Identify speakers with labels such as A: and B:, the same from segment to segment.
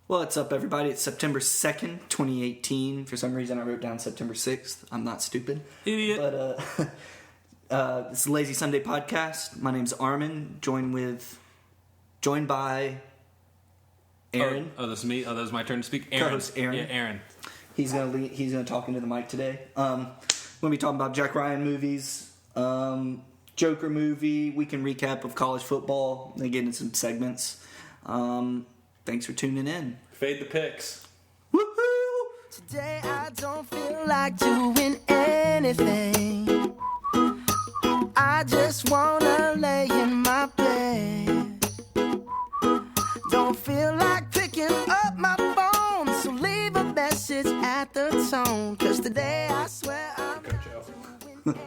A: What's up, everybody? It's September 2nd, 2018. For some reason, I wrote down September 6th. I'm not stupid.
B: Idiot.
A: But this is Lazy Sunday Podcast. My name's Armin, joined by Aaron.
B: Oh, this is me? Oh, that was my turn to speak? Aaron.
A: Co-host Aaron.
B: Yeah, Aaron.
A: He's gonna talk into the mic today. We'll be talking about Jack Ryan movies, Joker movie. We can recap of college football and get into some segments. Thanks for tuning in.
B: Fade the picks.
A: Woohoo!
C: Today I don't feel like doing anything. I just wanna lay in my bed. Don't feel like picking up my phone, so leave a message at the tone. 'Cause today I swear I'm not doing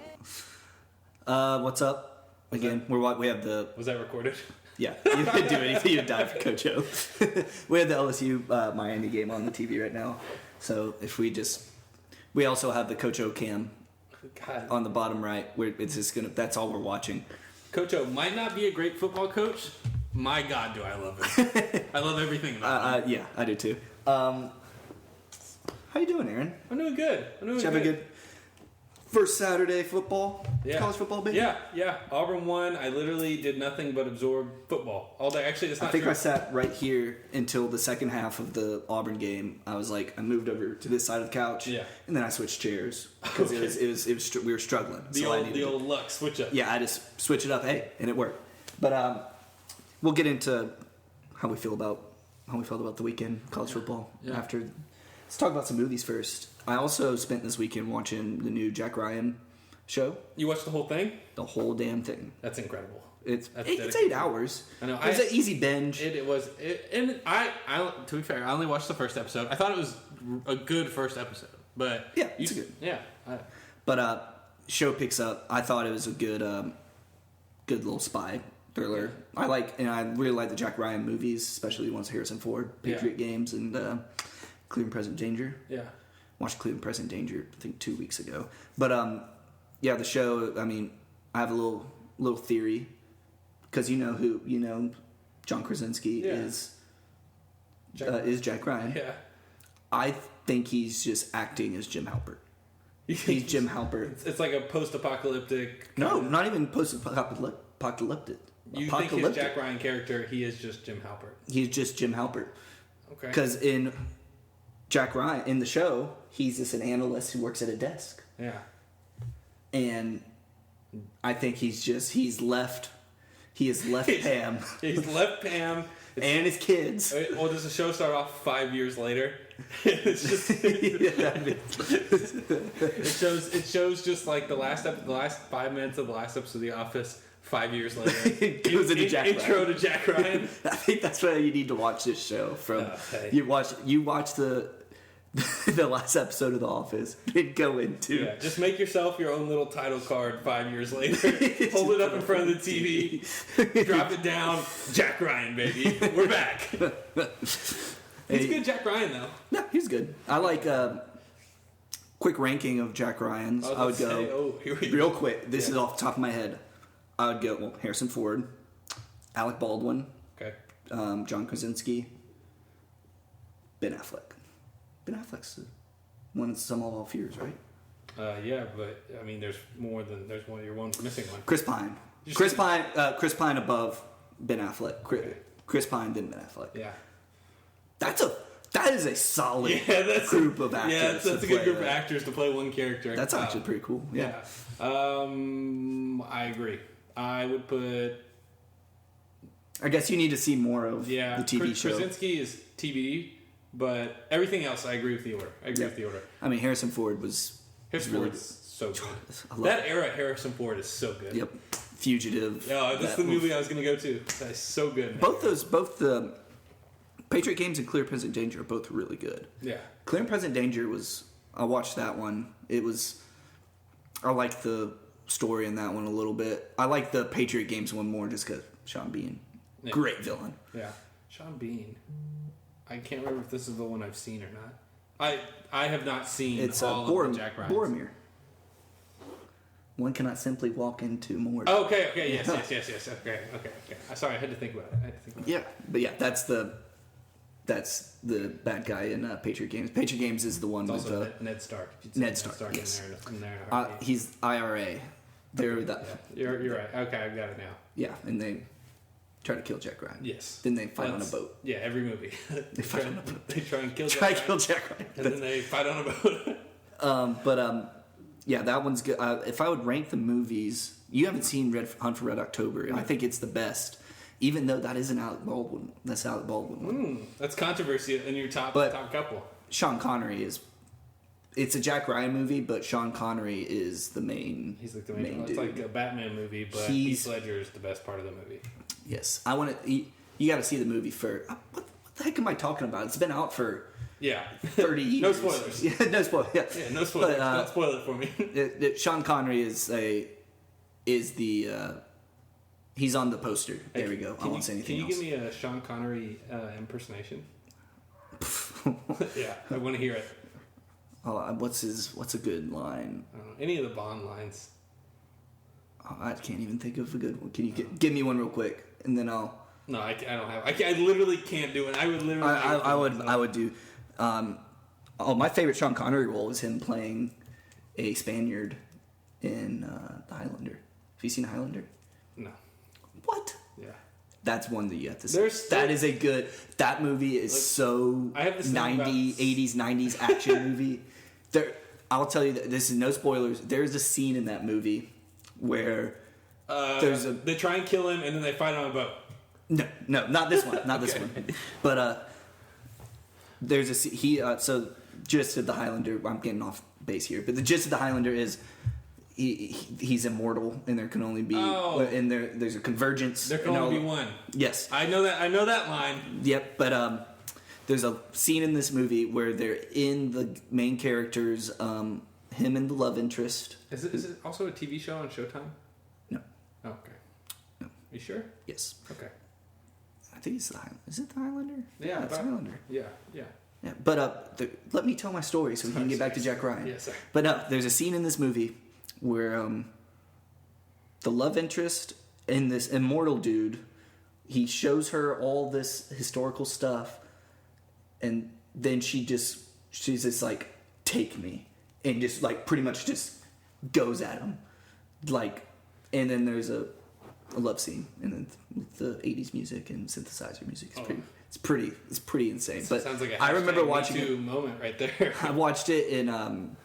A: What's up? Again, we have the...
B: Was that recorded?
A: Yeah, you could do anything. You'd die for Coach O. We have the LSU Miami game on the TV right now. So if we also have the Coach O cam
B: God.
A: on the bottom right. Where it's just that's all we're watching.
B: Coach O might not be a great football coach. My God, do I love him. I love everything about him.
A: Yeah, I do too. How you doing, Aaron?
B: I'm doing good.
A: Did you have a good first Saturday football?
B: Yeah.
A: College football, baby?
B: Yeah. Auburn won. I literally did nothing but absorb football all day. Actually, it's not
A: I think
B: true.
A: I sat right here until the second half of the Auburn game. I moved over to this side of the couch.
B: Yeah.
A: And then I switched chairs because we were struggling.
B: The old luck switch up.
A: Yeah, I just switch it up. Hey, and it worked. But we'll get into how we felt about the weekend college football after. Let's talk about some movies first. I also spent this weekend watching the new Jack Ryan show.
B: You watched the whole thing?
A: The whole damn thing.
B: That's incredible.
A: It's 8 hours.
B: I know.
A: It was an easy binge.
B: And to be fair, I only watched the first episode. I thought it was a good first episode, but
A: Yeah, it's good.
B: Yeah.
A: But show picks up. I thought it was a good little spy thriller. I really like the Jack Ryan movies, especially the ones Harrison Ford, Patriot Games, and Clear and Present Danger.
B: Yeah.
A: Watched Clear and Present Danger, I think 2 weeks ago. But the show. I mean, I have a little theory because John Krasinski is Jack Ryan.
B: Yeah.
A: I think he's just acting as Jim Halpert. He's Jim Halpert.
B: It's like a post-apocalyptic.
A: No, not even post-apocalyptic.
B: You think his Jack Ryan character, he is just Jim Halpert.
A: He's just Jim Halpert.
B: Okay.
A: Because in Jack Ryan, in the show, he's just an analyst who works at a desk.
B: Yeah.
A: And I think he has left Pam.
B: He's left Pam.
A: And his kids.
B: Well, does the show start off 5 years later? It's just it shows just like the last 5 minutes of the last episode of The Office 5 years later.
A: It goes into Jack
B: Intro
A: Ryan.
B: to Jack Ryan.
A: I think that's why you need to watch this show.
B: Hey.
A: You watch the last episode of The Office. Then go into
B: Just make yourself your own little title card 5 years later. Hold it up in front of the TV. Drop it down. Jack Ryan, baby. We're back. He's good, Jack Ryan, though.
A: Yeah, he's good. I like quick ranking of Jack Ryan's. I would go real quick. This is off the top of my head. I would go Harrison Ford, Alec Baldwin,
B: Okay.
A: John Krasinski, Ben Affleck. Ben Affleck's one of some of all fears, right?
B: Yeah, but I mean, there's one. You're missing one.
A: Chris Pine. Chris Pine above Ben Affleck. Chris Pine, then Ben Affleck.
B: Yeah.
A: That is a solid group of actors.
B: Yeah, that's a good group of actors to play one character.
A: That's actually pretty cool. Yeah.
B: I agree. I would put.
A: I guess you need to see more of the TV show.
B: Krasinski is TBD, but everything else, I agree with the order.
A: I mean, Harrison Ford was.
B: Ford's so good.
A: That
B: era, Harrison Ford is so good.
A: Yep. Fugitive.
B: Yeah, that's the movie I was going to go to. That's so good.
A: Both the Patriot Games and Clear and Present Danger are both really good.
B: Yeah.
A: Clear and Present Danger I watched that one. I liked the story in that one a little bit. I like the Patriot Games one more just because Sean Bean.
B: Yeah.
A: Great villain.
B: Yeah. Sean Bean. I can't remember if this is the one I've seen or not. I have not seen all of the Jack Ryan's.
A: Boromir. One cannot simply walk into more.
B: Oh, okay, yes. Okay. Sorry, I had to think about it.
A: Yeah, but yeah, that's That's the bad guy in Patriot Games. Patriot Games is the one
B: It's
A: with
B: also Ned Stark.
A: Ned Stark. Yes.
B: In there in a heartbeat.
A: He's IRA. They're
B: yeah, you're right. Okay, I've got it now.
A: Yeah, and they try to kill Jack Ryan.
B: Yes.
A: Then they fight on a boat.
B: Yeah, every movie.
A: They fight on a boat.
B: They try and kill
A: Jack Ryan.
B: And then they fight on a boat.
A: Yeah, that one's good. If I would rank the movies, you haven't seen Hunt for Red October, and I think it's the best, even though that is an Alec Baldwin. That's Alec Baldwin one.
B: That's controversy in your top couple.
A: Sean Connery is. It's a Jack Ryan movie, but Sean Connery is the main.
B: He's like the main dude. It's like a Batman movie, but Heath Ledger is the best part of the movie.
A: Yes, I want to. You got to see the movie for. What the heck am I talking about? It's been out for. 30 years.
B: No spoilers.
A: Yeah, no spoilers.
B: Yeah, no spoilers.
A: But,
B: don't spoil it for me.
A: Sean Connery is the. He's on the poster. There we go. I won't say anything else.
B: Can you give me a Sean Connery impersonation? Yeah, I want to hear it.
A: What's a good line?
B: I don't know. Any of the Bond lines.
A: I can't even think of a good one. Can you give me one real quick, and then I'll.
B: No, I don't have. I literally can't do it. I would literally.
A: I would do. My favorite Sean Connery role is him playing a Spaniard in The Highlander. Have you seen Highlander?
B: No.
A: What?
B: Yeah.
A: That's one that you have to see. That is a good. That movie is so
B: I have
A: 80s, 90s action movie. I'll tell you that this is no spoilers. There's a scene in that movie where
B: they try and kill him and then they fight on a boat.
A: No, not this one. Not this one. But there's so gist of the Highlander. I'm getting off base here, but the gist of the Highlander is he's immortal, and there can only be and there's a convergence.
B: There can only be one.
A: Yes,
B: I know that line.
A: Yep, but there's a scene in this movie where they're in the main characters, him and the love interest.
B: Is it also a TV show on Showtime?
A: No.
B: Oh, okay.
A: No.
B: You sure?
A: Yes.
B: Okay.
A: I think it's Is it the Highlander?
B: Yeah,
A: it's Highlander.
B: Yeah.
A: Yeah, but let me tell my story so we can get back to Jack Ryan.
B: Yes, sir.
A: But there's a scene in this movie where the love interest in this immortal dude, he shows her all this historical stuff, and then she's just like, take me, and just like pretty much just goes at him, like, and then there's a love scene, and then with the 80s music and synthesizer music. It's pretty insane. But
B: sounds like
A: I remember watching
B: it moment right there.
A: I watched it in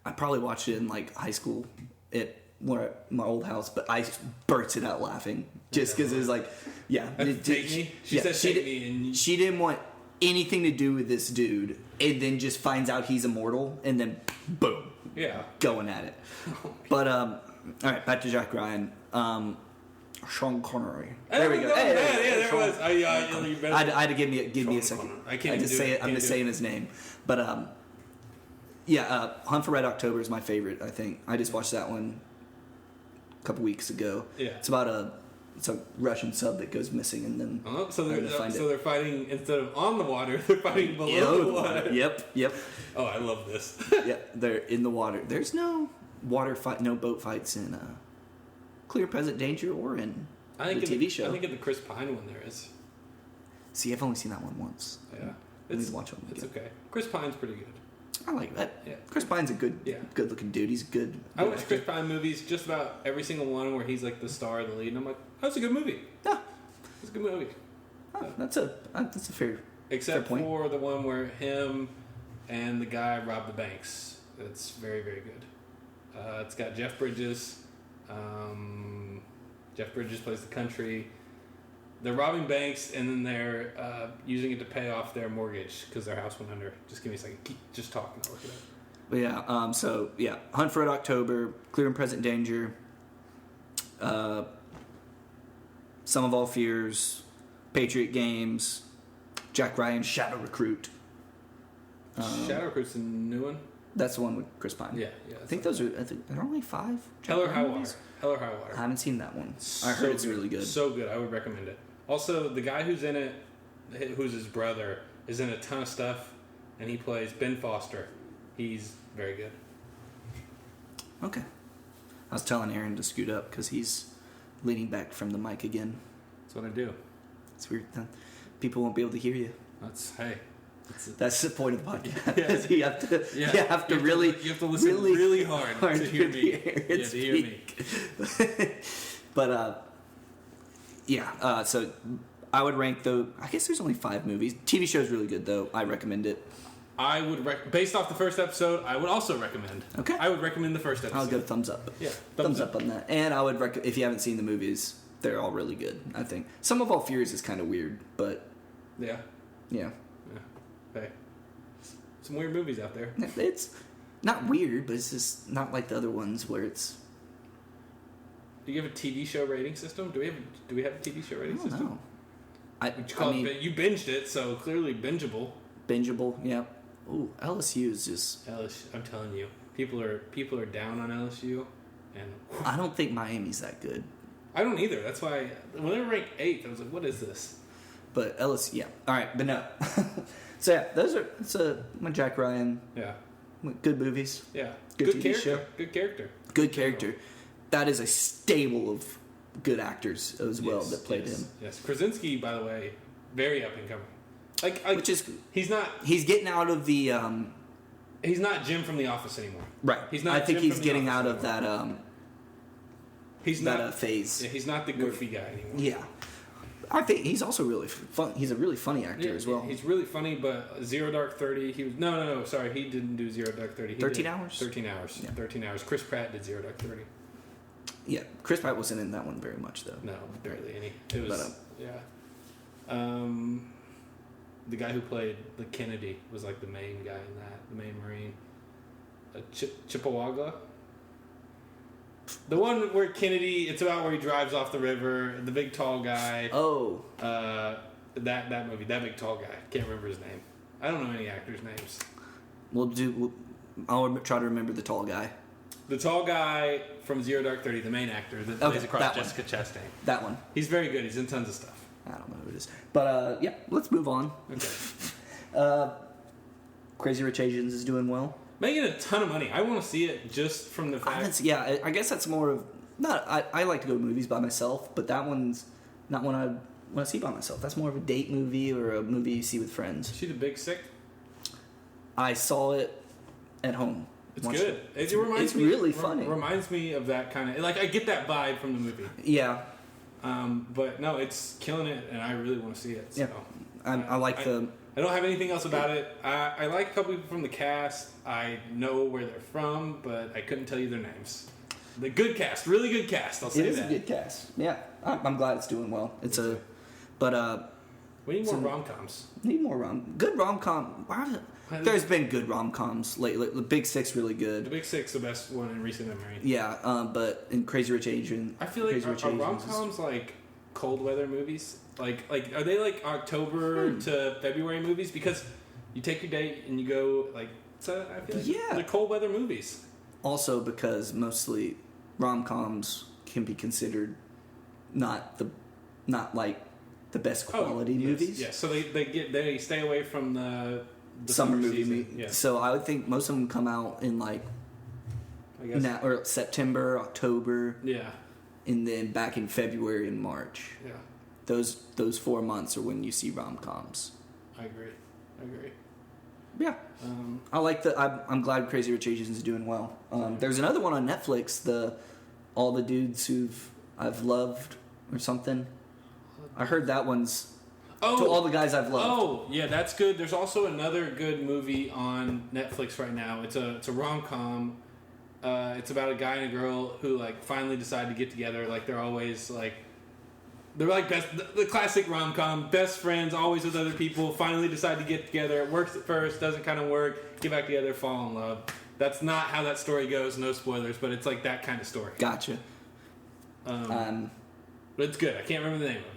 A: I probably watched it in like high school at my old house, but I bursted out laughing just because it was like,
B: take me. She said take me, and
A: she didn't want anything to do with this dude, and then just finds out he's immortal, and then boom, going at it. But all right, back to Jack Ryan. Sean Connery. There we go.
B: Hey, there it was.
A: I had to give me a second.
B: I can't
A: just say it. I'm just saying his name. But Hunt for Red October is my favorite. I think I just watched that one a couple weeks ago.
B: Yeah.
A: It's about a Russian sub that goes missing, and then
B: they're fighting instead of on the water, they're fighting below the water.
A: Yep.
B: Oh, I love this.
A: Yeah, they're in the water. There's no water fight, no boat fights in Clear Present Danger or in the TV show.
B: I think in the Chris Pine one there is.
A: See, I've only seen that one once.
B: Yeah.
A: I need to watch it.
B: It's okay. Chris Pine's pretty good.
A: I like that.
B: Yeah.
A: Chris Pine's a good looking dude. He's good.
B: I watch Chris Pine movies, just about every single one where he's like the star of the lead, and I'm like, that's a good movie.
A: Yeah.
B: It's a good movie.
A: That's a fair
B: Except
A: fair point.
B: for the one where him and the guy rob the banks. It's very, very good. It's got Jeff Bridges. Jeff Bridges plays the country. They're robbing banks, and then they're using it to pay off their mortgage because their house went under. Just give me a second. Keep just talking. I'll look it up.
A: But Hunt for Red October, Clear and Present Danger, Sum of All Fears, Patriot Games, Jack Ryan, Shadow Recruit.
B: Shadow Recruit's a new one?
A: That's the one with Chris Pine.
B: Yeah.
A: I think there are only 5.
B: Hell or High Water.
A: I haven't seen that one. I heard it's really good.
B: So good. I would recommend it. Also, the guy who's in it, who's his brother, is in a ton of stuff, and he plays Ben Foster. He's very good.
A: Okay. I was telling Aaron to scoot up because he's leaning back from the mic again.
B: That's what I do.
A: It's weird. people won't be able to hear you. That's the point of the podcast. you have to really
B: listen really hard to hear me. To hear me.
A: But so I would rank I guess there's only 5 movies. TV show's really good though. I recommend it.
B: I would based off the first episode, I would also recommend.
A: Okay.
B: I would recommend the first episode.
A: I'll give thumbs up.
B: Yeah,
A: thumbs up on that. And I would if you haven't seen the movies, they're all really good. I think Some of All Fears is kind of weird, but
B: yeah. Hey, some weird movies out there.
A: It's not weird, but it's just not like the other ones where it's.
B: Do you have a TV show rating system? Do we have a TV show rating system?
A: No.
B: You binged it, so clearly bingeable.
A: Bingeable, yeah. Ooh, LSU is just.
B: LSU, I'm telling you, people are down on LSU, and
A: I don't think Miami's that good.
B: I don't either. That's why when they were ranked 8th, I was like, "What is this?"
A: But LSU, yeah. All right, but no. So yeah, it's my Jack Ryan.
B: Yeah.
A: Good movies.
B: Yeah.
A: Good
B: TV
A: character.
B: Show. Good character.
A: Good character. That is a stable of good actors as well that played him.
B: Yes. Krasinski, by the way, very up and coming. Like
A: which is
B: he's
A: getting out of the
B: he's not Jim from The Office anymore.
A: Right.
B: He's not.
A: I think
B: Jim
A: he's
B: from
A: getting
B: The
A: out
B: Office
A: of
B: anymore.
A: that
B: he's
A: that
B: not
A: phase.
B: Yeah, he's not the goofy guy anymore.
A: Yeah. I think he's also really fun. He's a really funny actor as well.
B: He's really funny, but Zero Dark 30. He was no. Sorry, he didn't do Zero Dark 30.
A: 13 hours.
B: 13 hours.
A: Yeah.
B: 13 hours. Chris Pratt did Zero Dark 30.
A: Yeah, Chris Pratt wasn't in that one very much though.
B: No, barely any. It was the guy who played the Kennedy was like the main guy in that, the main Marine. Chippewa. The one where Kennedy, it's about where he drives off the river, the big tall guy.
A: Oh.
B: That movie, that big tall guy. Can't remember his name. I don't know any actors' names.
A: I'll try to remember the tall guy.
B: The tall guy from Zero Dark 30, the main actor that plays across Jessica Chastain.
A: That one.
B: He's very good. He's in tons of stuff.
A: I don't know who it is. But, yeah, let's move on.
B: Okay.
A: Crazy Rich Asians is doing well.
B: Making a ton of money. I want to see it just from the fact...
A: I guess that's more of... I like to go to movies by myself, but that one's not one I want to see by myself. That's more of a date movie or a movie you see with friends.
B: See The Big Sick?
A: I saw it at home.
B: It's good. It reminds me,
A: really funny.
B: Reminds me of that kind of... Like, I get that vibe from the movie.
A: Yeah.
B: But, no, it's killing it, and I really want to see it. So.
A: Yeah. I like the...
B: I don't have anything else about it. I like a couple people from the cast. I know where they're from, but I couldn't tell you their names. The good cast. Really good cast, I'll say that.
A: It is a good cast. Yeah. I'm glad it's doing well.
B: We need more rom-coms.
A: Need more good rom-com. There's been good rom-coms lately. The Big Sick's really good.
B: The Big Sick's the best one in recent memory.
A: Yeah, but in Crazy Rich Asians...
B: I feel like are rom-coms like cold weather movies? Like are they like October to February movies? Because you take your date and you go like... So I feel like they're cold weather movies.
A: Also because mostly rom-coms can be considered not like the best quality movies.
B: Yeah, so they stay away from the
A: summer movie.
B: Yeah.
A: So I would think most of them come out in like or September, October.
B: Yeah.
A: And then back in February and March.
B: Yeah.
A: Those 4 months are when you see rom-coms.
B: I agree.
A: Yeah. I like I'm glad Crazy Rich Asians is doing well. There's another one on Netflix, All the Dudes I've Loved or something. I heard that one's to All the Guys I've Loved.
B: Oh, yeah, that's good. There's also another good movie on Netflix right now. It's a rom-com. It's about a guy and a girl who like finally decide to get together. Like they're always like they're like the classic rom-com, best friends, always with other people. Finally decide to get together. It works at first, doesn't kind of work. Get back together, fall in love. That's not how that story goes. No spoilers, but it's like that kind of story.
A: Gotcha.
B: But it's good. I can't remember the name of it.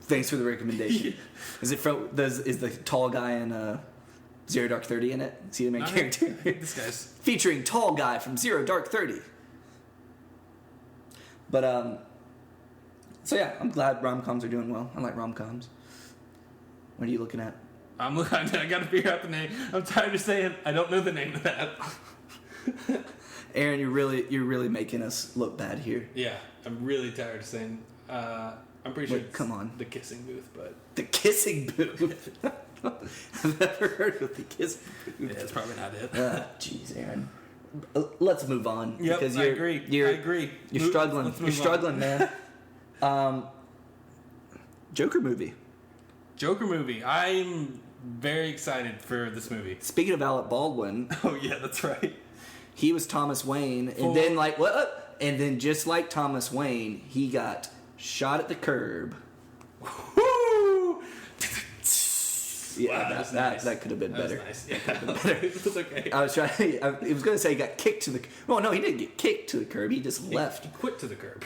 A: Thanks for the recommendation. Is the tall guy in Zero Dark 30 in it? Is he the main character?
B: This guy's
A: featuring tall guy from Zero Dark 30. But so yeah, I'm glad rom-coms are doing well. I like rom-coms. What are you looking at?
B: I got to figure out the name. I'm tired of saying I don't know the name of that.
A: Aaron, you're really making us look bad here.
B: Yeah, I'm really tired of saying. I'm pretty sure
A: Wait, come on.
B: the kissing booth, but...
A: The kissing booth? I've never heard of the kissing booth.
B: Yeah, it's probably not it.
A: Jeez, Aaron. Let's move on.
B: Yep,
A: because
B: I agree.
A: You're struggling. You're struggling, man. Joker movie.
B: Joker movie. I'm very excited for this movie.
A: Speaking of Alec Baldwin.
B: Oh, yeah, that's right.
A: He was Thomas Wayne, and then like what? And then just like Thomas Wayne, he got shot at the curb.
B: Woo!
A: Yeah,
B: Wow,
A: that could have been better.
B: Nice. Yeah, it was okay.
A: I was trying. I was going to say he got kicked to the. Well, no, he didn't get kicked to the curb. He just left.
B: He quit to the curb.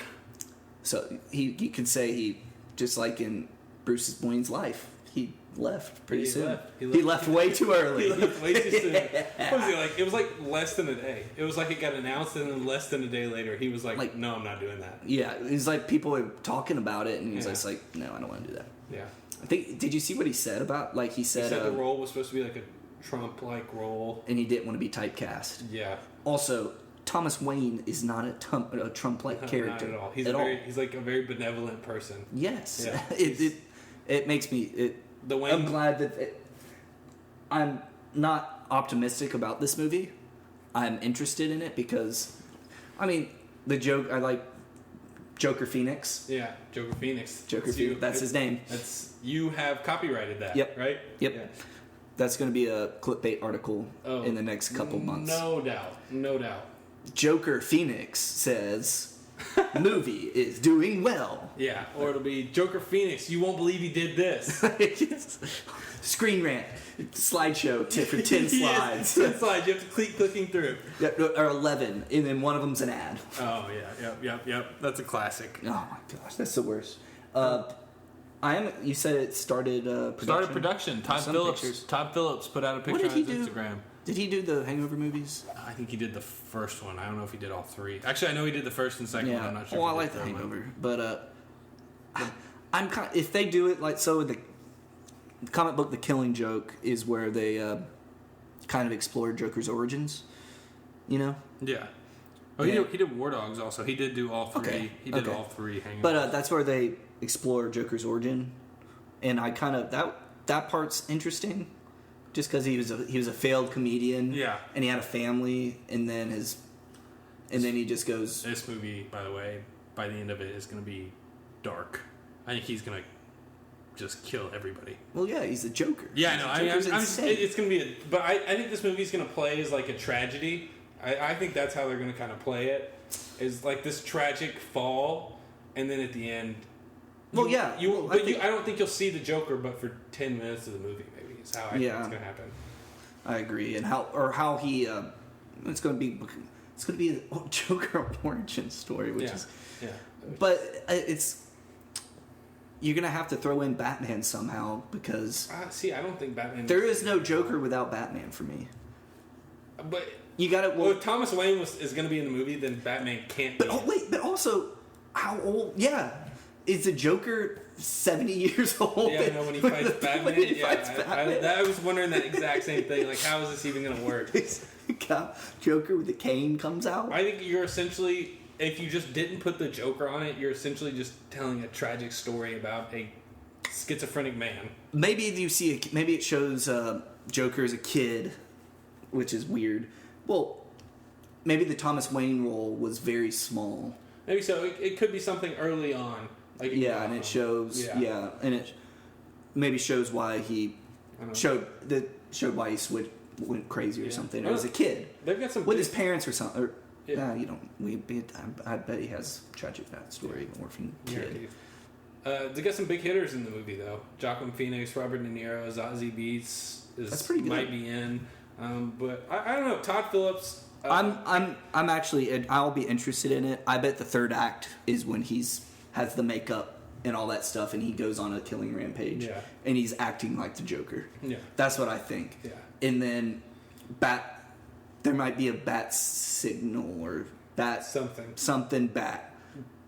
A: So you could say he just like in Bruce Wayne's life, he left pretty soon. He left way too early.
B: He left way too soon. What was he like? It was like less than a day. It was like it got announced, and then less than a day later, he was like "No, I'm not doing that."
A: Yeah, it was like people were talking about it, and he was just like, "No, I don't want to do that."
B: Yeah.
A: I think. Did you see what he said about? Like he said
B: the role was supposed to be like a Trump-like role,
A: and he didn't want to be typecast.
B: Yeah.
A: Also, Thomas Wayne is not a Trump-like character
B: not at all. He's like a very benevolent person.
A: Yes.
B: Yeah.
A: It makes me. I'm glad that I'm not optimistic about this movie. I'm interested in it because, I mean, I like Joker Phoenix.
B: Yeah, Joker Phoenix.
A: Phoenix. That's his name.
B: You have copyrighted that.
A: Yep.
B: Right.
A: Yep.
B: Yeah.
A: That's going to be a clickbait article in the next couple months.
B: No doubt.
A: Joker Phoenix says movie is doing well.
B: Yeah, or it'll be Joker Phoenix. You won't believe he did this.
A: Screen rant, slideshow for 10 slides.
B: 10 slides. You have to keep clicking through.
A: Yeah, or 11, and then one of them's an ad.
B: Oh yeah, yep. That's a classic.
A: Oh my gosh, that's the worst. You said it started production.
B: Started production. Todd Phillips put out a picture on his Instagram.
A: Did he do the Hangover movies?
B: I think he did the first one. I don't know if he did all three. Actually, I know he did the first and second one. I'm not sure.
A: Well, I like the Hangover, but I'm kind. If they do it like so, the comic book The Killing Joke is where they kind of explore Joker's origins. You know?
B: Yeah. Oh, he did War Dogs also. He did do all three.
A: Okay.
B: He did all three Hangovers.
A: But that's where they explore Joker's origin, and I kind of that part's interesting. Just because he was a failed comedian, and he had a family, and then he just goes.
B: This movie, by the way, by the end of it, is going to be dark. I think he's going to just kill everybody.
A: Well, yeah, he's the Joker.
B: Yeah, I know. It's going to be, but I think this movie's going to play as like a tragedy. I think that's how they're going to kind of play it. Is like this tragic fall, and then at the end.
A: Well, yeah.
B: I don't think you'll see the Joker, but for 10 minutes of the movie. How I think it's going to happen.
A: I agree, and how he it's going to be a Joker origin story, which is but you're going to have to throw in Batman somehow because
B: I don't think Batman.
A: There is no Joker without Batman for me.
B: But
A: you got to.
B: Well, if Thomas Wayne is going to be in the movie, then Batman can't.
A: But but also, how old? Yeah, is the Joker 70 years old?
B: Yeah, I know when he fights Batman. I was wondering that exact same thing. Like, how is this even going to work?
A: Joker with the cane comes out.
B: I think you're essentially, if you just didn't put the Joker on it, you're essentially just telling a tragic story about a schizophrenic man.
A: Maybe maybe it shows Joker as a kid, which is weird. Well, maybe the Thomas Wayne role was very small.
B: Maybe so. It could be something early on. Like
A: and it shows. Yeah, and it maybe shows why he showed why he went crazy or something. Or as a kid,
B: they've got some
A: with his parents or something. Or, you don't. I bet he has a tragic story, orphan kid.
B: They got some big hitters in the movie though. Joaquin Phoenix, Robert De Niro, Zazie Beetz
A: that's pretty good.
B: Might be in. But I don't know. Todd Phillips.
A: I'm actually. I'll be interested in it. I bet the third act is when has the makeup and all that stuff, and he goes on a killing rampage.
B: Yeah.
A: And he's acting like the Joker.
B: Yeah.
A: That's what I think.
B: Yeah.
A: And then there might be a bat signal or something bat.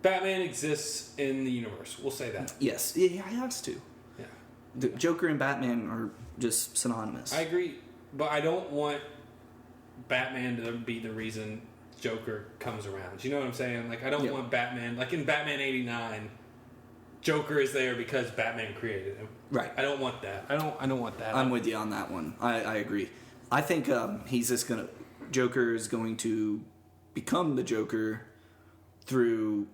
B: Batman exists in the universe. We'll say that.
A: Yes, he has to.
B: Yeah.
A: The Joker and Batman are just synonymous.
B: I agree, but I don't want Batman to be the reason Joker comes around. Do you know what I'm saying? Like, I don't want Batman. Like in Batman '89, Joker is there because Batman created him.
A: Right.
B: I don't want that. I don't want that.
A: I'm with you on that one. I agree. I think Joker is going to become the Joker through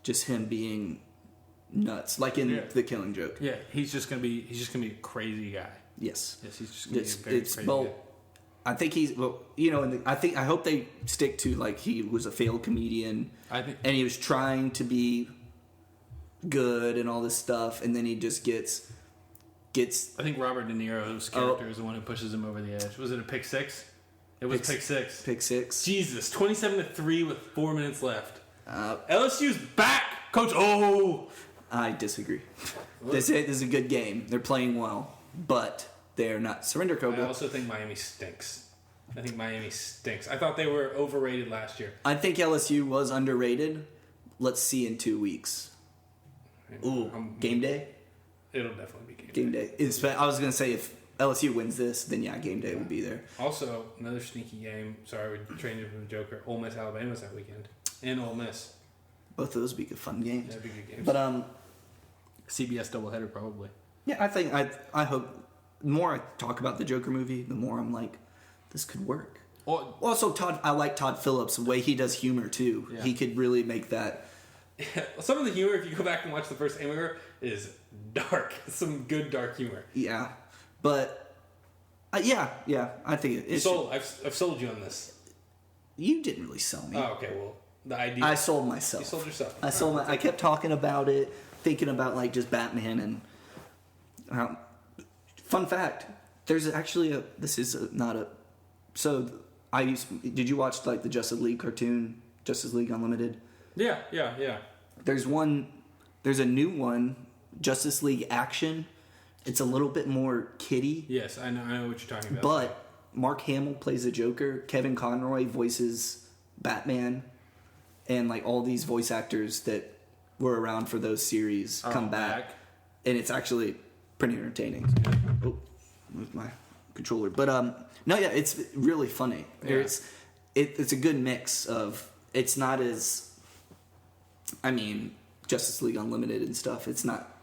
A: just him being nuts, like in The Killing Joke.
B: Yeah, he's just gonna be a crazy guy.
A: Yes.
B: Yes, he's just gonna be a very crazy guy.
A: I think I hope they stick to like he was a failed comedian. And he was trying to be good and all this stuff, and then he just gets.
B: I think Robert De Niro's character is the one who pushes him over the edge. Was it a pick six? It was pick six.
A: Pick six.
B: Jesus, 27-3 with 4 minutes left. LSU's back, Coach. Oh,
A: I disagree. This is a good game. They're playing well, but they're not. Surrender, Cobra.
B: I also think Miami stinks. I thought they were overrated last year.
A: I think LSU was underrated. Let's see in 2 weeks. Ooh, game day?
B: It'll definitely be
A: game day. I was going to say if LSU wins this, then yeah, game day would be there.
B: Also, another sneaky game. Sorry, we're changing from the Joker. Ole Miss, Alabama's that weekend. In Ole Miss.
A: Both of those would be good fun games.
B: That'd be good games.
A: But
B: CBS doubleheader probably.
A: Yeah, I think I hope the more I talk about the Joker movie, the more I'm like, this could work. Also, I like Todd Phillips, the way he does humor too. Yeah. He could really make that.
B: Yeah, some of the humor, if you go back and watch the first Hamburger, is dark. Some good dark humor.
A: Yeah, but yeah, I think it's
B: sold. I've sold you on this.
A: You didn't really sell me.
B: Oh, okay. Well, the idea.
A: I sold myself.
B: You sold yourself.
A: I kept talking about it, thinking about like just Batman and. Fun fact: there's actually did you watch like the Justice League cartoon, Justice League Unlimited?
B: Yeah.
A: There's a new one, Justice League Action. It's a little bit more kiddie.
B: Yes, I know what you're talking about.
A: But Mark Hamill plays the Joker. Kevin Conroy voices Batman, and like all these voice actors that were around for those series come back, and it's actually pretty entertaining. Oh, moved my controller, but no, yeah, it's really funny. Yeah. It's a good mix of. It's not as. I mean, Justice League Unlimited and stuff. It's not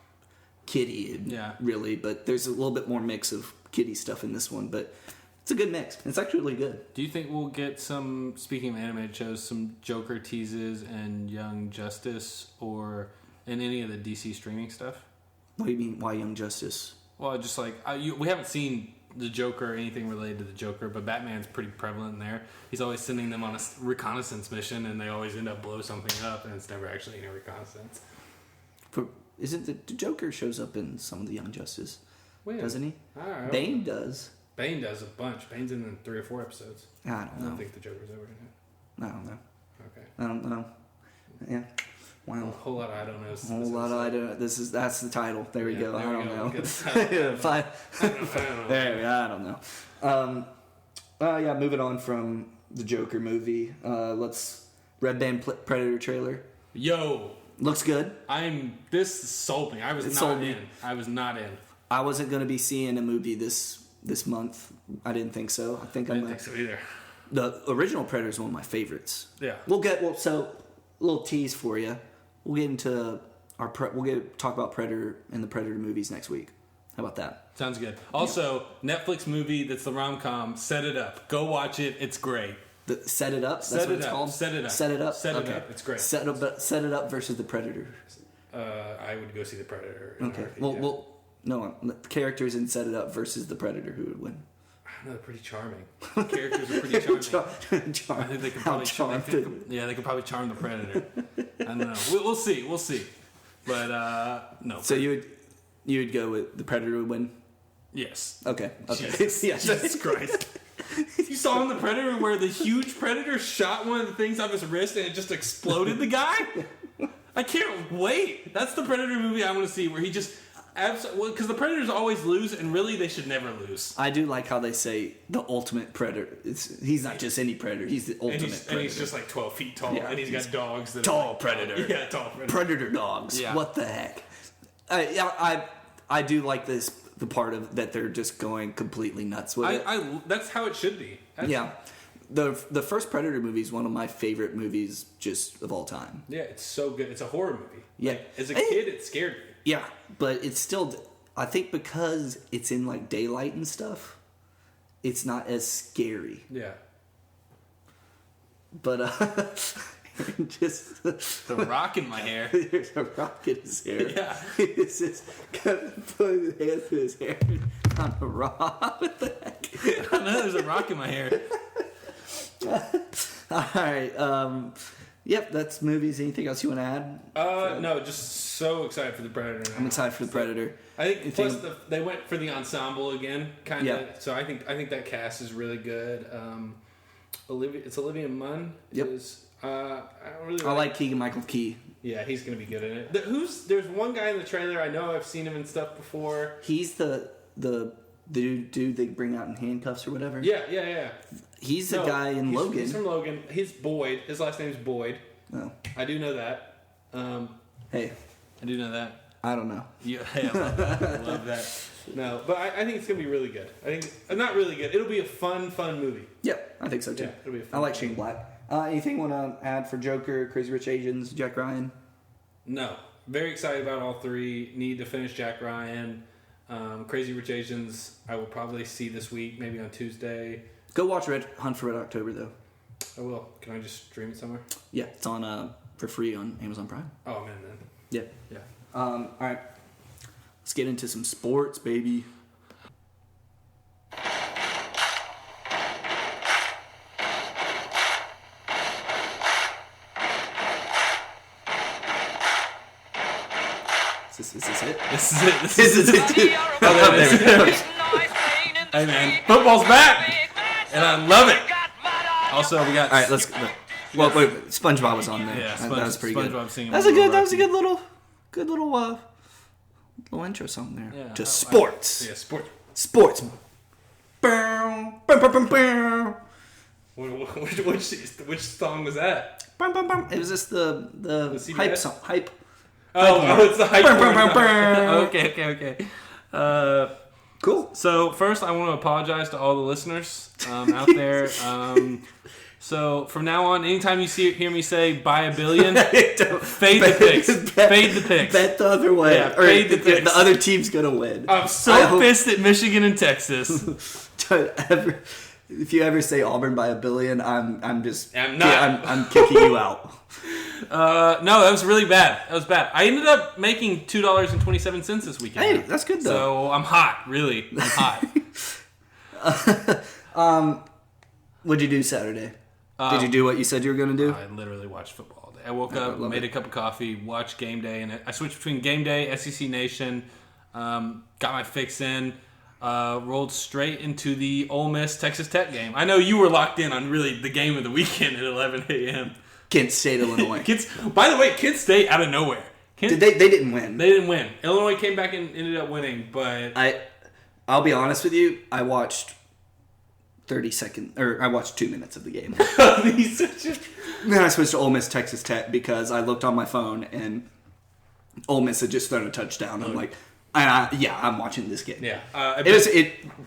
A: kiddie, really, but there's a little bit more mix of kiddie stuff in this one. But it's a good mix. It's actually really good.
B: Do you think we'll get some? Speaking of animated shows, some Joker teases and Young Justice, or in any of the DC streaming stuff?
A: What do you mean? Why Young Justice?
B: Well, just like we haven't seen the Joker or anything related to the Joker, but Batman's pretty prevalent in there. He's always sending them on a reconnaissance mission, and they always end up blow something up, and it's never actually any reconnaissance.
A: Isn't the Joker shows up in some of the Young Justice? Doesn't he?
B: Bane
A: does.
B: Bane does a bunch. Bane's in 3 or 4 episodes.
A: I don't know.
B: I don't think the Joker's ever in it.
A: I don't know.
B: Okay.
A: I don't know. Yeah. Wow.
B: A whole lot of I don't know.
A: A whole lot of I don't know. That's the title. There we go. I don't know. I don't know. Yeah, moving on from the Joker movie. Red Band Predator trailer.
B: Yo.
A: Looks good.
B: This sold me. I was not in. I
A: wasn't going to be seeing a movie this month. I didn't think so. I didn't
B: think so either.
A: The original Predator is one of my favorites.
B: Yeah.
A: So a little tease for you. We'll get into talk about Predator and the Predator movies next week. How about that?
B: Sounds good. Also, Netflix movie that's the rom-com, Set It Up. Go watch it. It's great.
A: Set It Up? That's what it's called?
B: Set It Up.
A: Set It Up?
B: Set It Up. It's great.
A: Set It Up versus the Predator.
B: I would go see the Predator.
A: Okay. Well, no. The characters in Set It Up versus the Predator, who would win?
B: I don't know. They're pretty charming. The characters are pretty charming. I think they could probably they could probably charm the Predator. I don't know. We'll see. But no.
A: So you would go with the Predator would win?
B: Yes.
A: Okay.
B: Jesus Christ. You saw in the Predator where the huge Predator shot one of the things off his wrist and it just exploded the guy? I can't wait. That's the Predator movie I want to see where he just... because the Predators always lose, and really they should never lose.
A: I do like how they say the ultimate Predator. He's not just any Predator. He's the ultimate Predator.
B: And he's just like 12 feet tall, and he's got dogs that
A: tall
B: are
A: Predator.
B: Yeah, tall Predator.
A: Predator dogs. Yeah. What the heck? I do like the part of that they're just going completely nuts with it.
B: That's how it should be.
A: Yeah. The first Predator movie is one of my favorite movies just of all time.
B: Yeah, it's so good. It's a horror movie.
A: Yeah.
B: Like, as a kid, it scared me.
A: Yeah, but it's still... I think because it's in, like, daylight and stuff, it's not as scary.
B: Yeah.
A: But, just...
B: The rock in my hair.
A: There's a rock in his hair.
B: Yeah.
A: He's just kind of putting his hands through his hair on a rock. What the heck?
B: I don't know, there's a rock in my hair.
A: Alright, yep, that's movies. Anything else you want to add?
B: No, just so excited for the Predator now.
A: I'm excited for the Predator.
B: I think plus they went for the ensemble again, kind of.
A: Yeah.
B: So I think that cast is really good. Olivia Munn.
A: Yep.
B: I don't really.
A: I like Keegan-Michael Key.
B: Yeah, he's gonna be good in it. There's one guy in the trailer. I know I've seen him in stuff before.
A: He's the dude they bring out in handcuffs or whatever.
B: Yeah.
A: He's the guy in Logan.
B: He's from Logan. He's Boyd. His last name's Boyd.
A: Oh.
B: I do know that.
A: Hey.
B: I do know that.
A: I don't know.
B: Yeah, I love that. I love that. No, but I think it's going to be really good. I think, not really good. It'll be a fun movie.
A: Yep, I think so too.
B: Yeah, it'll be a fun
A: I like Shane Black. Anything you want to add for Joker, Crazy Rich Asians, Jack Ryan?
B: No. Very excited about all three. Need to finish Jack Ryan. Crazy Rich Asians, I will probably see this week, maybe on Tuesday.
A: Go watch Hunt for Red October, though.
B: I will. Can I just stream it somewhere?
A: Yeah, it's on for free on Amazon Prime.
B: Oh, I'm in then.
A: Yeah.
B: Yeah.
A: All right. Let's get into some sports, baby. Is this it?
B: This is it. This
A: Is
B: is
A: it?
B: it.
A: Oh, there we go.
B: Hey, man. Football's back! And I love it. Also, we got...
A: All right, let's... Well, wait, SpongeBob was on there.
B: Yeah,
A: that was pretty good.
B: SpongeBob singing.
A: That was a good little intro song there.
B: Yeah,
A: to sports.
B: Yeah, sports.
A: Sports. Bow, bow, bow, bow, bow.
B: Which song was that?
A: Bow, bow, bow. It was just the
B: CBS?
A: hype song. Hype.
B: Oh, it's the hype
A: Bow, bow,
B: part.
A: bow, bow.
B: Okay.
A: Cool.
B: So first, I want to apologize to all the listeners out there. So from now on, anytime you hear me say "buy $1 billion," fade the picks. Fade the picks.
A: Bet the other way.
B: Yeah, fade the picks.
A: The other team's gonna win.
B: I'm so pissed at Michigan and Texas.
A: If you ever say Auburn by $1 billion, I'm not.
B: Yeah,
A: I'm kicking you out.
B: No, that was really bad. That was bad. I ended up making $2.27 this weekend.
A: Hey, that's good though.
B: So I'm hot. Really, I'm hot.
A: What'd you do Saturday? Did you do what you said you were going to do?
B: I literally watched football all day. I woke up, made a cup of coffee, watched game day, and I switched between game day, SEC Nation, got my fix in, rolled straight into the Ole Miss Texas Tech game. I know you were locked in on really the game of the weekend at 11 a.m.
A: Kent State, Illinois.
B: By the way, Kent State out of nowhere.
A: They didn't win.
B: They didn't win. Illinois came back and ended up winning, but
A: I'll be honest with you. I watched 2 minutes of the game. Then I switched to Ole Miss Texas Tech because I looked on my phone and Ole Miss had just thrown a touchdown. I'm like, I'm watching this game.
B: Yeah,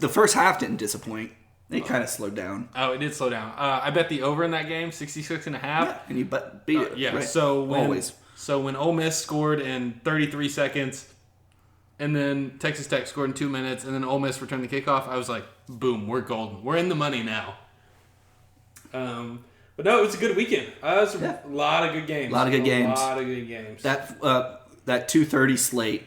A: the first half didn't disappoint. It kind of slowed down.
B: Oh, it did slow down. I bet the over in that game, 66.5.
A: Yeah, and you beat it.
B: Yeah,
A: right?
B: so when Ole Miss scored in 33 seconds, and then Texas Tech scored in 2 minutes, and then Ole Miss returned the kickoff, I was like, boom, we're golden. We're in the money now. But no, it was a good weekend. It was a lot of good games.
A: A lot of good games.
B: That
A: 2:30 slate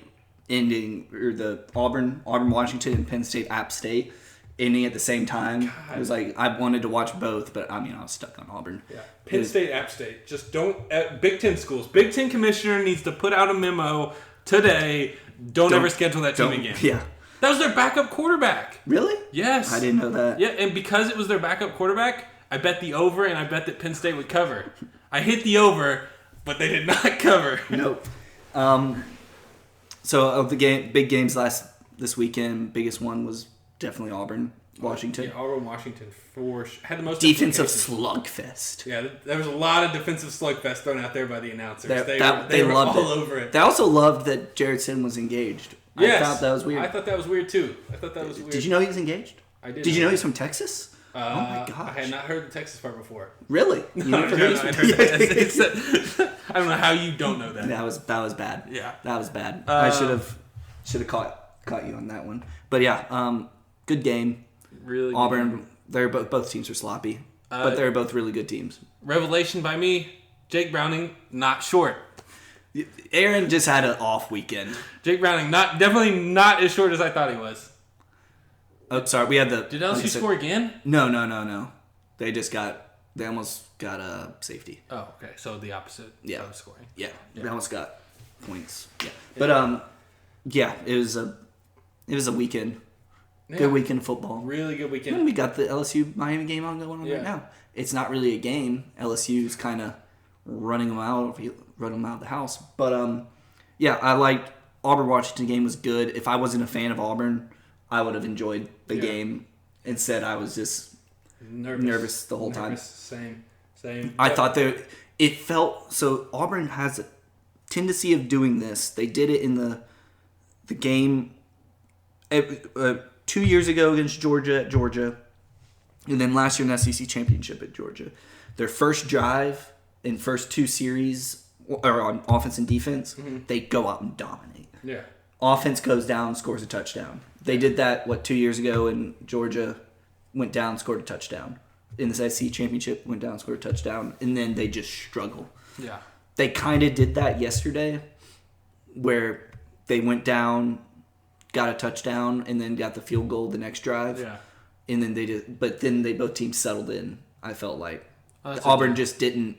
A: ending, or the Auburn, Washington, and Penn State, App State ending at the same time. God. It was like I wanted to watch both, but I was stuck on Auburn.
B: Yeah, Penn State, App State. Just don't. Big Ten schools. Big Ten commissioner needs to put out a memo today. Don't ever schedule that team again.
A: Yeah.
B: That was their backup quarterback.
A: Really?
B: Yes.
A: I didn't know that.
B: Yeah, and because it was their backup quarterback, I bet the over, and I bet that Penn State would cover. I hit the over, but they did not cover.
A: Nope. So of the big games this weekend, biggest one was definitely Auburn, Washington.
B: Yeah, Auburn, Washington had the most
A: defensive slugfest.
B: Yeah, there was a lot of defensive slugfest thrown out there by the announcers.
A: They were
B: loved
A: all
B: over it.
A: They also loved that Jared Sin was engaged.
B: Yes.
A: I thought that was weird.
B: I thought that was weird too.
A: Did you know he was engaged?
B: I did.
A: Did you know he's from Texas? Oh my gosh!
B: I had not heard the Texas part before.
A: Really? You never heard
B: it? I don't know how you don't know that.
A: That was bad.
B: Yeah,
A: that was bad. I should have caught you on that one. But yeah, good game.
B: Really,
A: Auburn. They're both teams are sloppy, but they're both really good teams.
B: Revelation by me, Jake Browning, not short.
A: Aaron just had an off weekend.
B: Jake Browning, definitely not as short as I thought he was.
A: Oh, sorry. We had the.
B: Did LSU score again?
A: No. They almost got a safety.
B: Oh, okay. So the opposite of scoring.
A: Yeah. They almost got points. Yeah. But yeah, it was a weekend. Yeah. Good weekend of football.
B: Really good weekend.
A: And we got the LSU Miami game going on right now. It's not really a game. LSU's kind of running them out of the house. But yeah, I liked Auburn Washington game was good. If I wasn't a fan of Auburn, I would have enjoyed the game. Instead, I was just nervous the whole time.
B: Same.
A: I thought it felt so. Auburn has a tendency of doing this. They did it in the game 2 years ago against Georgia at Georgia, and then last year in the SEC championship at Georgia. Their first drive in first two series, or on offense and defense, they go out and dominate.
B: Yeah.
A: Offense goes down, scores a touchdown. They did that 2 years ago in Georgia, went down, scored a touchdown. In the SEC championship, went down, scored a touchdown, and then they just struggle.
B: Yeah. They
A: kind of did that yesterday, where they went down, got a touchdown, and then got the field goal the next drive.
B: Yeah.
A: And then but then both teams settled in. I felt like Auburn just didn't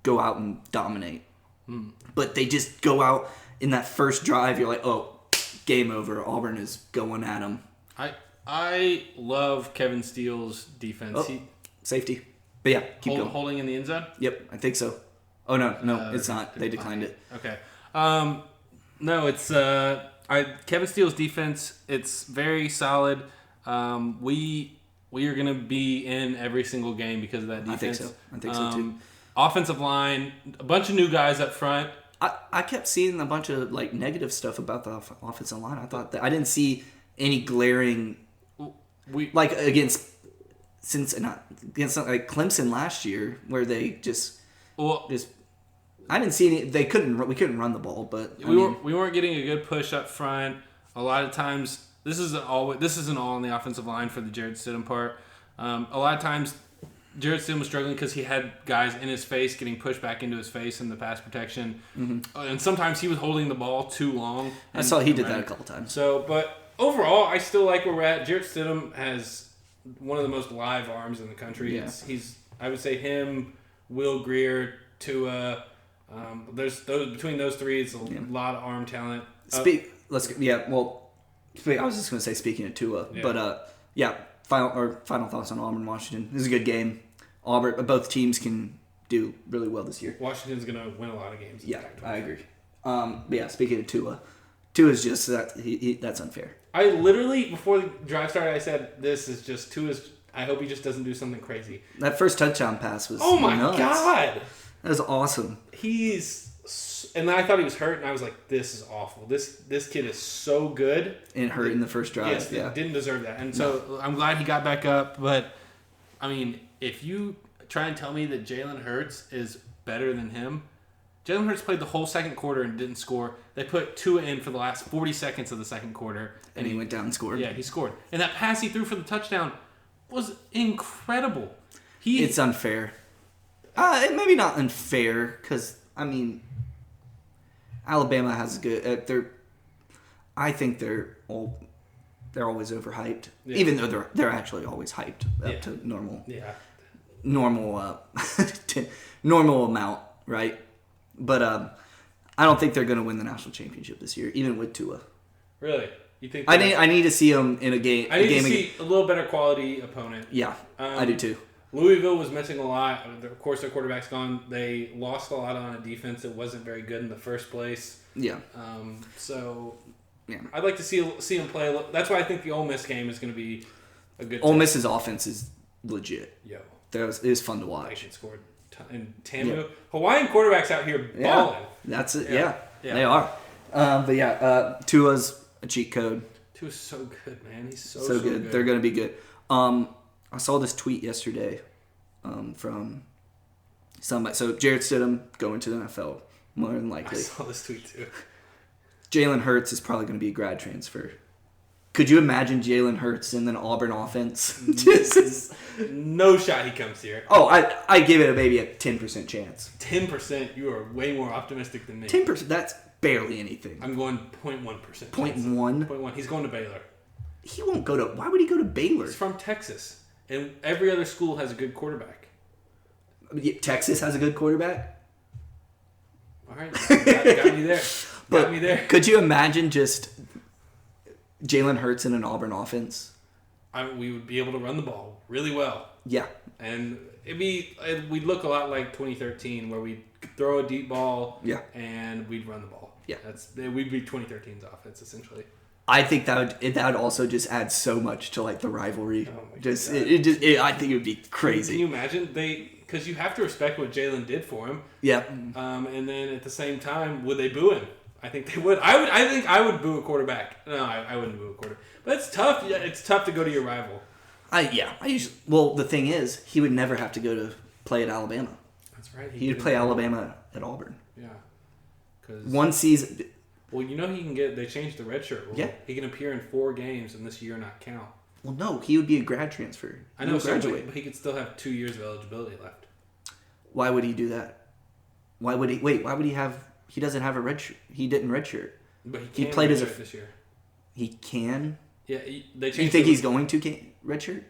A: go out and dominate, but they just go out in that first drive. You're like, oh, game over. Auburn is going at them.
B: I love Kevin Steele's defense.
A: Oh, safety. But yeah, keep going.
B: Holding in the end zone?
A: Yep, I think so. Oh, no, it's not. They declined it.
B: Okay. No, it's Kevin Steele's defense. It's very solid. We are going to be in every single game because of that defense.
A: I think so too.
B: Offensive line, a bunch of new guys up front.
A: I kept seeing a bunch of negative stuff about the offensive line. I thought that I didn't see any glaring against Clemson last year where they just I didn't see any. We couldn't run the ball, but
B: we weren't getting a good push up front. A lot of times, this isn't all on the offensive line for the Jarrett Stidham part. A lot of times, Jarrett Stidham was struggling because he had guys in his face getting pushed back into his face in the pass protection, and sometimes he was holding the ball too long.
A: I saw he did that a couple times.
B: So, but overall, I still like where we're at. Jarrett Stidham has one of the most live arms in the country.
A: Yeah.
B: I would say him, Will Grier, Tua. Between those three, it's a lot of arm talent.
A: I was just going to say speaking of Tua, but final thoughts on Auburn Washington. This is a good game. Both teams can do really well this year.
B: Washington's going to win a lot of games.
A: Yeah, I agree. Speaking of Tua's just that's unfair.
B: I literally, before the drive started, I said, this is just Tua's. I hope he just doesn't do something crazy.
A: That first touchdown pass was
B: nuts. God.
A: That was awesome.
B: And I thought he was hurt, and I was like, this is awful. This kid is so good.
A: And hurt in the first drive.
B: Yes, didn't deserve that. And so I'm glad he got back up. But, I mean, if you try and tell me that Jalen Hurts is better than him, Jalen Hurts played the whole second quarter and didn't score. They put Tua in for the last 40 seconds of the second quarter.
A: And he went down and scored.
B: Yeah, he scored. And that pass he threw for the touchdown was incredible.
A: It's unfair. Maybe not unfair, because, Alabama has good... I think they're always overhyped, even though they're actually always hyped up to normal.
B: Yeah.
A: Normal amount, right? But I don't think they're going to win the national championship this year, even with Tua.
B: Really? You think?
A: I need to see them in a game.
B: I need to see a little better quality opponent.
A: Yeah, I do too.
B: Louisville was missing a lot. Of course, their quarterback's gone. They lost a lot on a defense that wasn't very good in the first place.
A: Yeah.
B: I'd like to see them play. That's why I think the Ole Miss game is going to be a good.
A: Ole Miss's offense is legit.
B: Yo,
A: it was fun to watch.
B: They should score. And Tamu, Hawaiian quarterbacks out here balling.
A: That's it. Yeah, they are. Tua's a cheat code.
B: Tua's so good, man. He's so good.
A: They're going to be good. I saw this tweet yesterday from somebody. So Jarrett Stidham going to the NFL more than likely.
B: I saw this tweet too.
A: Jalen Hurts is probably going to be a grad transfer. Could you imagine Jalen Hurts in an Auburn offense?
B: No shot he comes here.
A: Oh, I give it maybe a 10% chance.
B: 10%? You are way more optimistic than me.
A: 10%? That's barely anything.
B: I'm going 0.1%.
A: 0.1?
B: 0.1. He's going to Baylor.
A: He won't go to... Why would he go to Baylor?
B: He's from Texas. And every other school has a good quarterback.
A: Texas has a good quarterback?
B: All right. Got me there. Got me there.
A: Could you imagine just Jalen Hurts in an Auburn offense?
B: We would be able to run the ball really well.
A: Yeah.
B: And we'd look a lot like 2013 where we'd throw a deep ball and we'd run the ball.
A: Yeah.
B: We'd be 2013's offense, essentially.
A: I think that would also just add so much to like the rivalry.
B: Oh my
A: God. I think it would be crazy.
B: Can you imagine? Because you have to respect what Jalen did for him.
A: Yeah.
B: And then at the same time, would they boo him? I think they would. I think I would boo a quarterback. No, I wouldn't boo a quarterback. But it's tough. Yeah, it's tough to go to your rival.
A: The thing is, he would never have to go to play at Alabama.
B: That's right.
A: He would play Alabama at Auburn.
B: Yeah.
A: One season.
B: Well, he can get. They changed the red shirt rule.
A: Yeah.
B: He can appear in 4 games and this year not count.
A: Well, no, he would be a grad transfer.
B: I know, graduate, but he could still have 2 years of eligibility left.
A: Why would he do that? Why would he? Wait, why would he have? He doesn't have a red shirt. He didn't redshirt.
B: But
A: he played as
B: this year.
A: He can.
B: Yeah, they changed.
A: You think he's going to redshirt?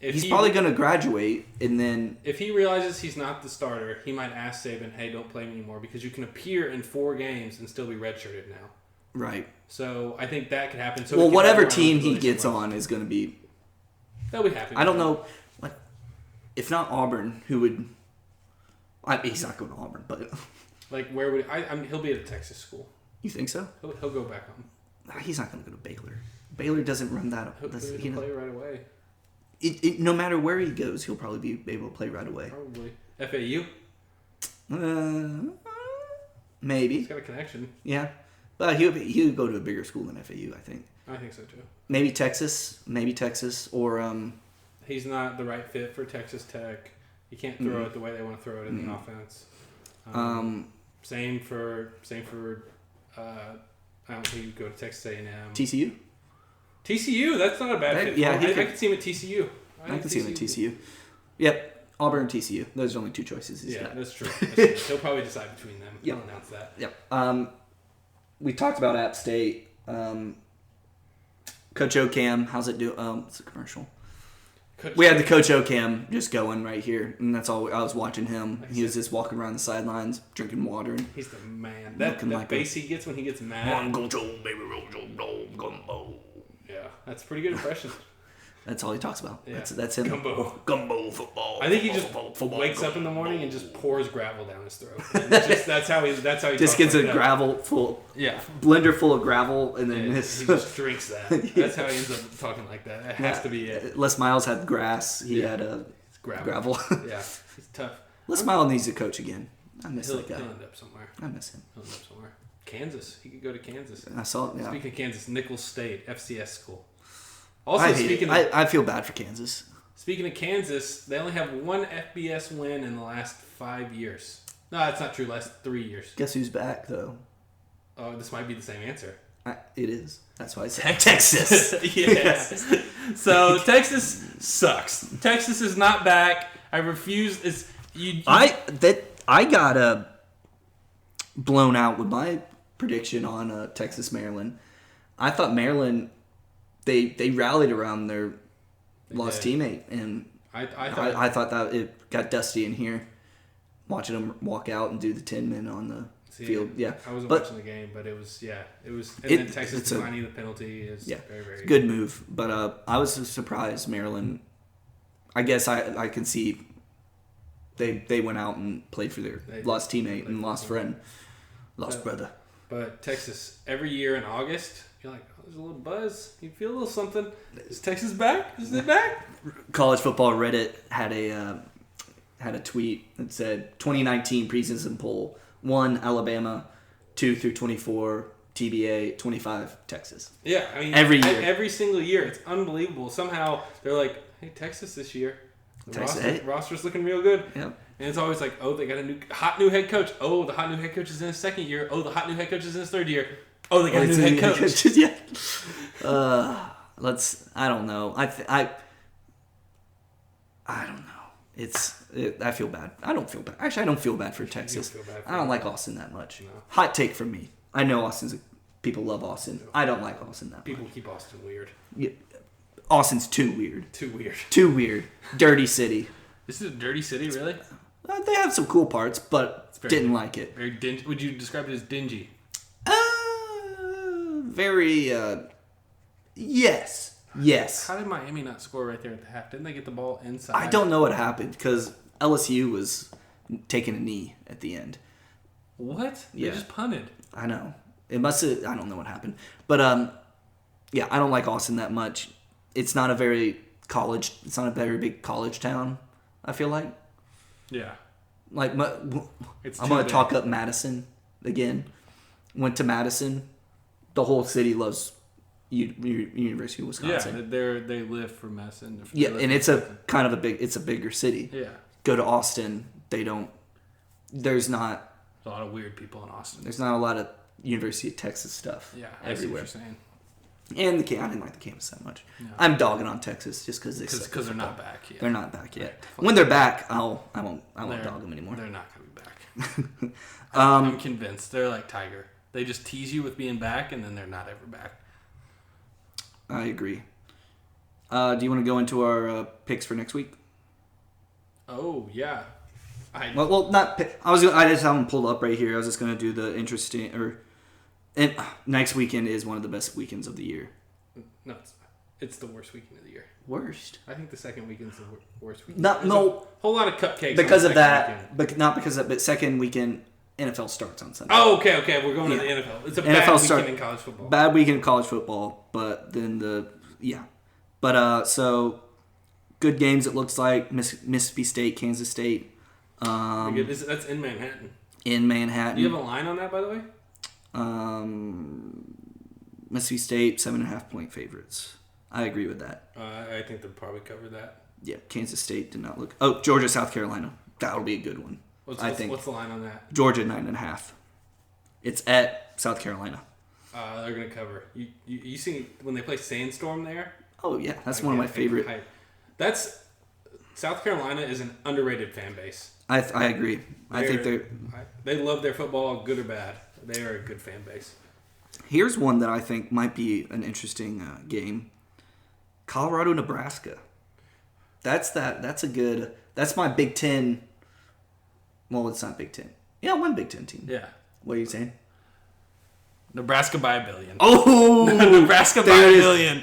A: He's probably going to graduate, and then
B: if he realizes he's not the starter, he might ask Saban, "Hey, don't play me anymore," because you can appear in 4 games and still be redshirted now.
A: Right.
B: So I think that could happen. So
A: whatever team he gets on is going to be.
B: That'll be happy.
A: I don't know. If not Auburn, who would? He's not going to Auburn, but
B: where would he'll be at a Texas school.
A: You think so?
B: He'll go back home.
A: He's not going to go to Baylor. Baylor doesn't run that.
B: He'll play right away.
A: No matter where he goes, he'll probably be able to play right away.
B: Probably. FAU?
A: Maybe.
B: He's got a connection.
A: Yeah. But he would go to a bigger school than FAU, I think.
B: I think so, too.
A: Maybe Texas, or...
B: He's not the right fit for Texas Tech. You can't throw it the way they want to throw it in the offense. Same for I don't think you go to Texas A&M.
A: TCU?
B: TCU, that's not a bad fit.
A: Yeah,
B: I could see him at TCU.
A: I could see him at TCU. Yep, Auburn and TCU. Those are only 2 choices he's got.
B: That's true. He'll probably decide between them. He'll announce that.
A: Yep. We talked about App State. Coach O'Cam, how's it do? It's a commercial. We had the Coach O'Cam just going right here, and that's all. I was watching him. He was just walking around the sidelines, drinking water. And
B: he's the man. That bass he gets when he gets mad. Yeah, that's a pretty good impression.
A: That's all he talks about.
B: Yeah.
A: That's him.
B: Gumbo football. I think he just wakes up in the morning and just pours gravel down his throat. That's how he
A: just gets a gravel full.
B: Yeah.
A: Blender full of gravel, and then
B: he just drinks that. That's how he ends up talking like that. It has to be it.
A: Les Miles had grass. He had gravel.
B: Yeah, he's tough.
A: Les Miles needs to coach again. I miss that guy.
B: He'll end up somewhere.
A: I miss him.
B: He'll end up somewhere. Kansas. He could go to Kansas.
A: I saw it. Yeah.
B: Speaking of Kansas, Nichols State, FCS school.
A: Also, I feel bad for Kansas.
B: Speaking of Kansas, they only have 1 FBS win in the last 5 years. No, that's not true. Last 3 years.
A: Guess who's back though?
B: Oh, this might be the same answer.
A: It is. That's why I said Texas.
B: Yes. So Texas sucks. Texas is not back. I refuse.
A: I got blown out with my prediction on Texas Maryland. I thought Maryland. They rallied around their lost teammate, and I thought that it got dusty in here, watching them walk out and do the 10-men on the field. Yeah,
B: I wasn't watching the game, but it was. And then Texas declining the penalty is very, very
A: good move. But I was surprised Maryland. I guess I can see they went out and played for their lost teammate and lost friend, brother.
B: But Texas, every year in August, you're like, there's a little buzz. You feel a little something. Is Texas back? Is it back?
A: College football Reddit had a tweet that said 2019 preseason poll: 1 Alabama, 2 through 24 TBA 25 Texas.
B: Yeah, I mean
A: every year,
B: every single year, it's unbelievable. Somehow they're like, "Hey, Texas this year, roster's looking real good."
A: Yep.
B: And it's always like, "Oh, they got a hot new head coach. Oh, the hot new head coach is in his second year. Oh, the hot new head coach is in his third year. Oh, they got a new head coach."
A: Yeah. I don't know. I don't know. I feel bad. I don't feel bad. Actually, I don't feel bad for Texas. I don't like Austin that much. No. Hot take from me. I know people love Austin. No. I don't like Austin that much.
B: People keep Austin weird.
A: Yeah. Austin's too weird.
B: Too weird.
A: Dirty city.
B: This is a dirty city, really?
A: They have some cool parts, but didn't like it.
B: Very dingy. Would you describe it as dingy?
A: Very. Yes.
B: How did Miami not score right there at the half? Didn't they get the ball inside?
A: I don't know what happened because LSU was taking a knee at the end.
B: What?
A: Yeah.
B: They just punted.
A: I know. It must have. I don't know what happened, but yeah, I don't like Austin that much. It's not a very big college town. I feel like.
B: Yeah.
A: Like I'm gonna talk up Madison again. Went to Madison. The whole city loves University of Wisconsin.
B: Yeah, they live for Madison.
A: Yeah, and it's a bigger city.
B: Yeah.
A: Go to Austin, they don't. There's not
B: a lot of weird people in Austin.
A: There's not a lot of University of Texas stuff.
B: Yeah,
A: everywhere.
B: I see what you're saying.
A: And I didn't like the campus that much. No. I'm dogging on Texas just because
B: they're not back yet.
A: They're not back yet. Right. When they're back, I won't dog them anymore.
B: They're not gonna be back. I'm convinced. They're like Tiger. They just tease you with being back, and then they're not ever back.
A: I agree. Do you want to go into our picks for next week?
B: Oh yeah.
A: Not. I just have them pulled up right here. I was just going to do the interesting and next weekend is one of the best weekends of the year.
B: No, it's the worst weekend of the year.
A: Worst?
B: I think the second weekend's the worst weekend.
A: No.
B: A whole lot of cupcakes.
A: Because of that, but not because of. But second weekend, NFL starts on Sunday.
B: Oh, okay. We're going to the NFL. It's a bad weekend in college football.
A: Bad weekend in college football, but then so good games. It looks like Mississippi State, Kansas State.
B: That's in Manhattan.
A: In Manhattan.
B: Do you have a line on that, by the way?
A: Mississippi State 7.5 point favorites. I agree with that.
B: I think they'll probably cover that.
A: Yeah, Kansas State did not look. Oh, Georgia, South Carolina. That'll be a good one.
B: What's the line on that?
A: Georgia 9.5. It's at South Carolina.
B: They're gonna cover. You see when they play Sandstorm there?
A: Oh yeah, that's one of my favorite.
B: That's South Carolina is an underrated fan base.
A: I agree. I think
B: they love their football, good or bad. They are a good fan base.
A: Here's one that I think might be an interesting game. Colorado, Nebraska. That's my Big Ten. Well, it's not Big Ten. Yeah, one Big Ten team.
B: Yeah.
A: What are you saying?
B: Nebraska by $1 billion.
A: Oh!
B: Nebraska by $1 billion.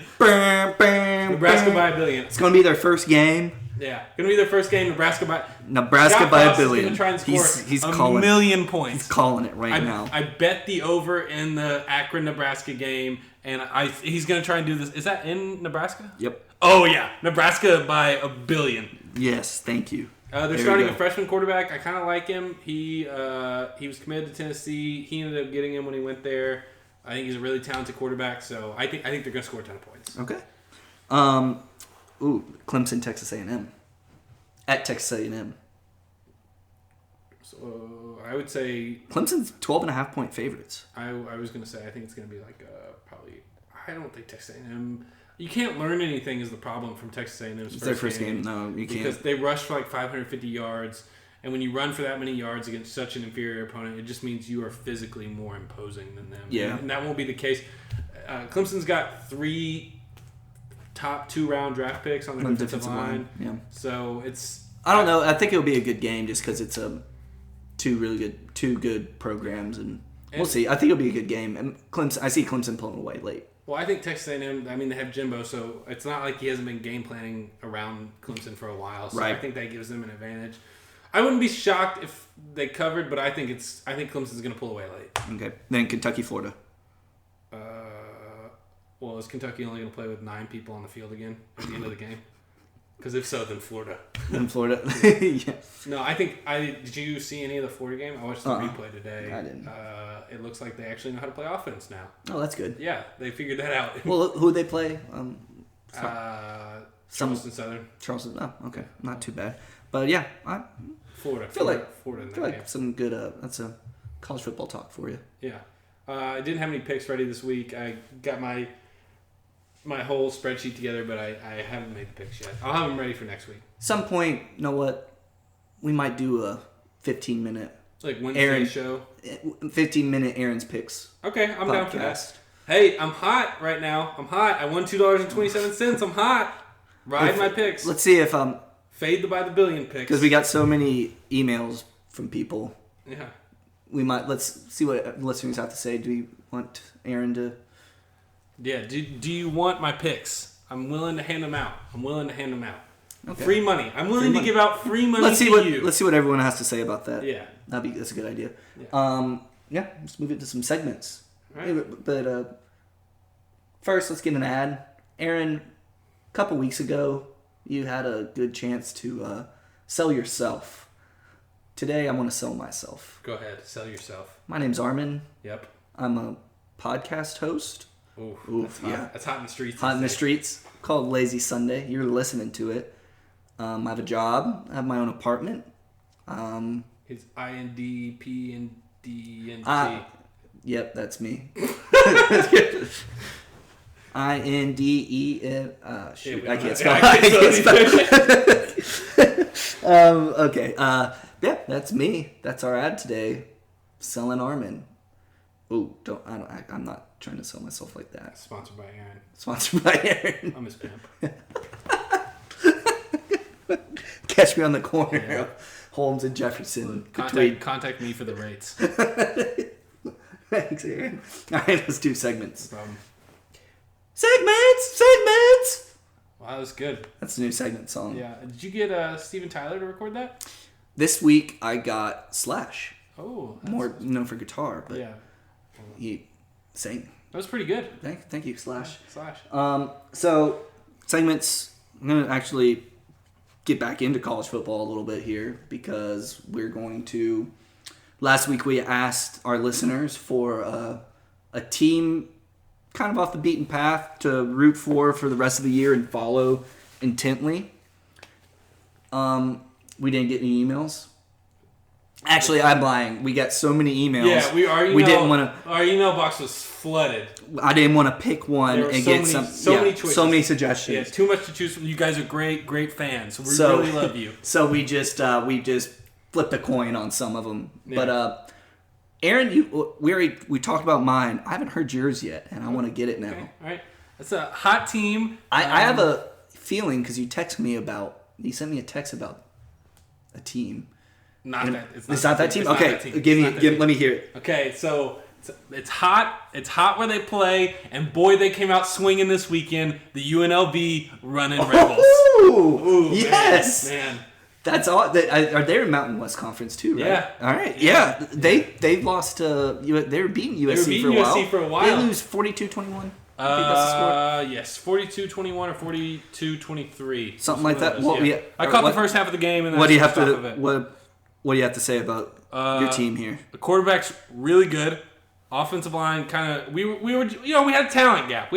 A: Nebraska
B: by $1 billion.
A: It's going to be their first game.
B: Yeah. Going to be their first game, Nebraska by
A: $1 billion.
B: He's going to try and score
A: he's
B: a
A: calling,
B: million points.
A: He's calling it right now.
B: I bet the over in the Akron-Nebraska game, and he's going to try and do this. Is that in Nebraska?
A: Yep.
B: Oh, yeah. Nebraska by $1 billion.
A: Yes, thank you.
B: They're starting a freshman quarterback. I kind of like him. He was committed to Tennessee. He ended up getting him when he went there. I think he's a really talented quarterback. So I think they're going to score a ton of points.
A: Okay. Clemson, Texas A&M. At Texas A&M.
B: So I would say
A: Clemson's 12.5 point favorites.
B: I was going to say I think it's going to be like probably. I don't think Texas A&M. You can't learn anything is the problem from Texas A&M's
A: first game. No, you can't.
B: Because they rush for like 550 yards, and when you run for that many yards against such an inferior opponent, it just means you are physically more imposing than them.
A: Yeah.
B: And that won't be the case. Clemson's got 3 top 2-round draft picks on their defensive line. Yeah. So it's...
A: I don't know. I think it'll be a good game just because it's two good programs, and we'll see. I think it'll be a good game. And I see Clemson pulling away late.
B: Well, I think Texas A&M, they have Jimbo, so it's not like he hasn't been game planning around Clemson for a while. So right. I think that gives them an advantage. I wouldn't be shocked if they covered, but I think Clemson's going to pull away late.
A: Okay. Then Kentucky, Florida.
B: Well, is Kentucky only going to play with 9 people on the field again at the end of the game? Because if so, then Florida.
A: in Florida. Yeah.
B: No, did you see any of the Florida game? I watched the replay today.
A: I didn't.
B: It looks like they actually know how to play offense now.
A: Oh, that's good.
B: Yeah, they figured that out.
A: Well, who they play?
B: Charleston Southern.
A: Charleston. Oh, okay, not too bad. But yeah,
B: Florida.
A: I feel like
B: Florida.
A: I feel like some good. That's a college football talk for you.
B: Yeah, I didn't have any picks ready this week. I got my whole spreadsheet together, but I haven't made the picks yet. I'll have them ready for next week.
A: Some point, you know what? We might do a 15-minute
B: like Wednesday show.
A: 15-minute Aaron's picks.
B: Okay, I'm down for that. Hey, I'm hot right now. I'm hot. I won $2.27. I'm hot. Ride my picks.
A: Let's see if
B: fade the by the billion picks
A: because we got so many emails from people.
B: Yeah.
A: We might let's see what listeners have to say. Do we want Aaron to?
B: Yeah. Do you want my picks? I'm willing to hand them out. Okay. Free money. I'm willing to give out free money
A: Let's see
B: you.
A: Let's see what everyone has to say about that.
B: Yeah.
A: That's a good idea.
B: Yeah.
A: Let's move it to some segments.
B: All right.
A: But first, let's get an ad. Aaron, a couple weeks ago, you had a good chance to sell yourself. Today, I want to sell myself.
B: Go ahead. Sell yourself.
A: My name's Armin.
B: Yep.
A: I'm a podcast host.
B: Oof, that's hot in the streets.
A: Hot in the streets. Called Lazy Sunday. You're listening to it. I have a job. I have my own apartment.
B: It's INDPNDNT.
A: Yep, that's me. INDEN. Shoot, I can't spell. Okay. Yeah, that's me. That's our ad today. Selling Armin. Ooh, I'm not trying to sell myself like that.
B: Sponsored by Aaron.
A: Sponsored by Aaron.
B: I'm his pimp.
A: Catch me on the corner of Holmes and Jefferson.
B: Contact me for the rates.
A: Thanks, Aaron. All right, let's do segments.
B: No problem.
A: Segments!
B: Wow, that was good.
A: That's a new segment song.
B: Yeah. Did you get Steven Tyler to record that?
A: This week, I got Slash.
B: Oh.
A: More known for guitar, but
B: yeah.
A: he sang.
B: That was pretty good.
A: Thank you, Slash.
B: Yeah, Slash.
A: So, segments, I'm going to actually get back into college football a little bit here because we're going to... Last week, we asked our listeners for a team kind of off the beaten path to root for the rest of the year and follow intently. We didn't get any emails. Actually, I'm lying. We got so many emails.
B: Yeah, we didn't want to. Our email box was flooded.
A: I didn't want to pick one and get many choices. So many suggestions.
B: Yeah, too much to choose from. You guys are great fans. We really love you.
A: So we just flipped a coin on some of them. Yeah. But Aaron, we talked about mine. I haven't heard yours yet, and I want to get it now.
B: Okay. All right, it's a hot team.
A: I have a feeling because you sent me a text about a team. It's not that team. Okay, let me hear it.
B: Okay, so it's hot. It's hot where they play, and boy, they came out swinging this weekend. The UNLV running Rebels.
A: Ooh, yes,
B: man.
A: That's all. Are they in Mountain West Conference too? Right?
B: Yeah.
A: All right. Yeah. They lost to. They were beating USC
B: for a while.
A: They lose 42-21.
B: Yes, 42-21 or 42-23.
A: Something like that.
B: I caught the first half of the game, and then
A: what do you have to what do you have to say about your team here?
B: The quarterback's really good. Offensive line kind of we were we had a talent gap.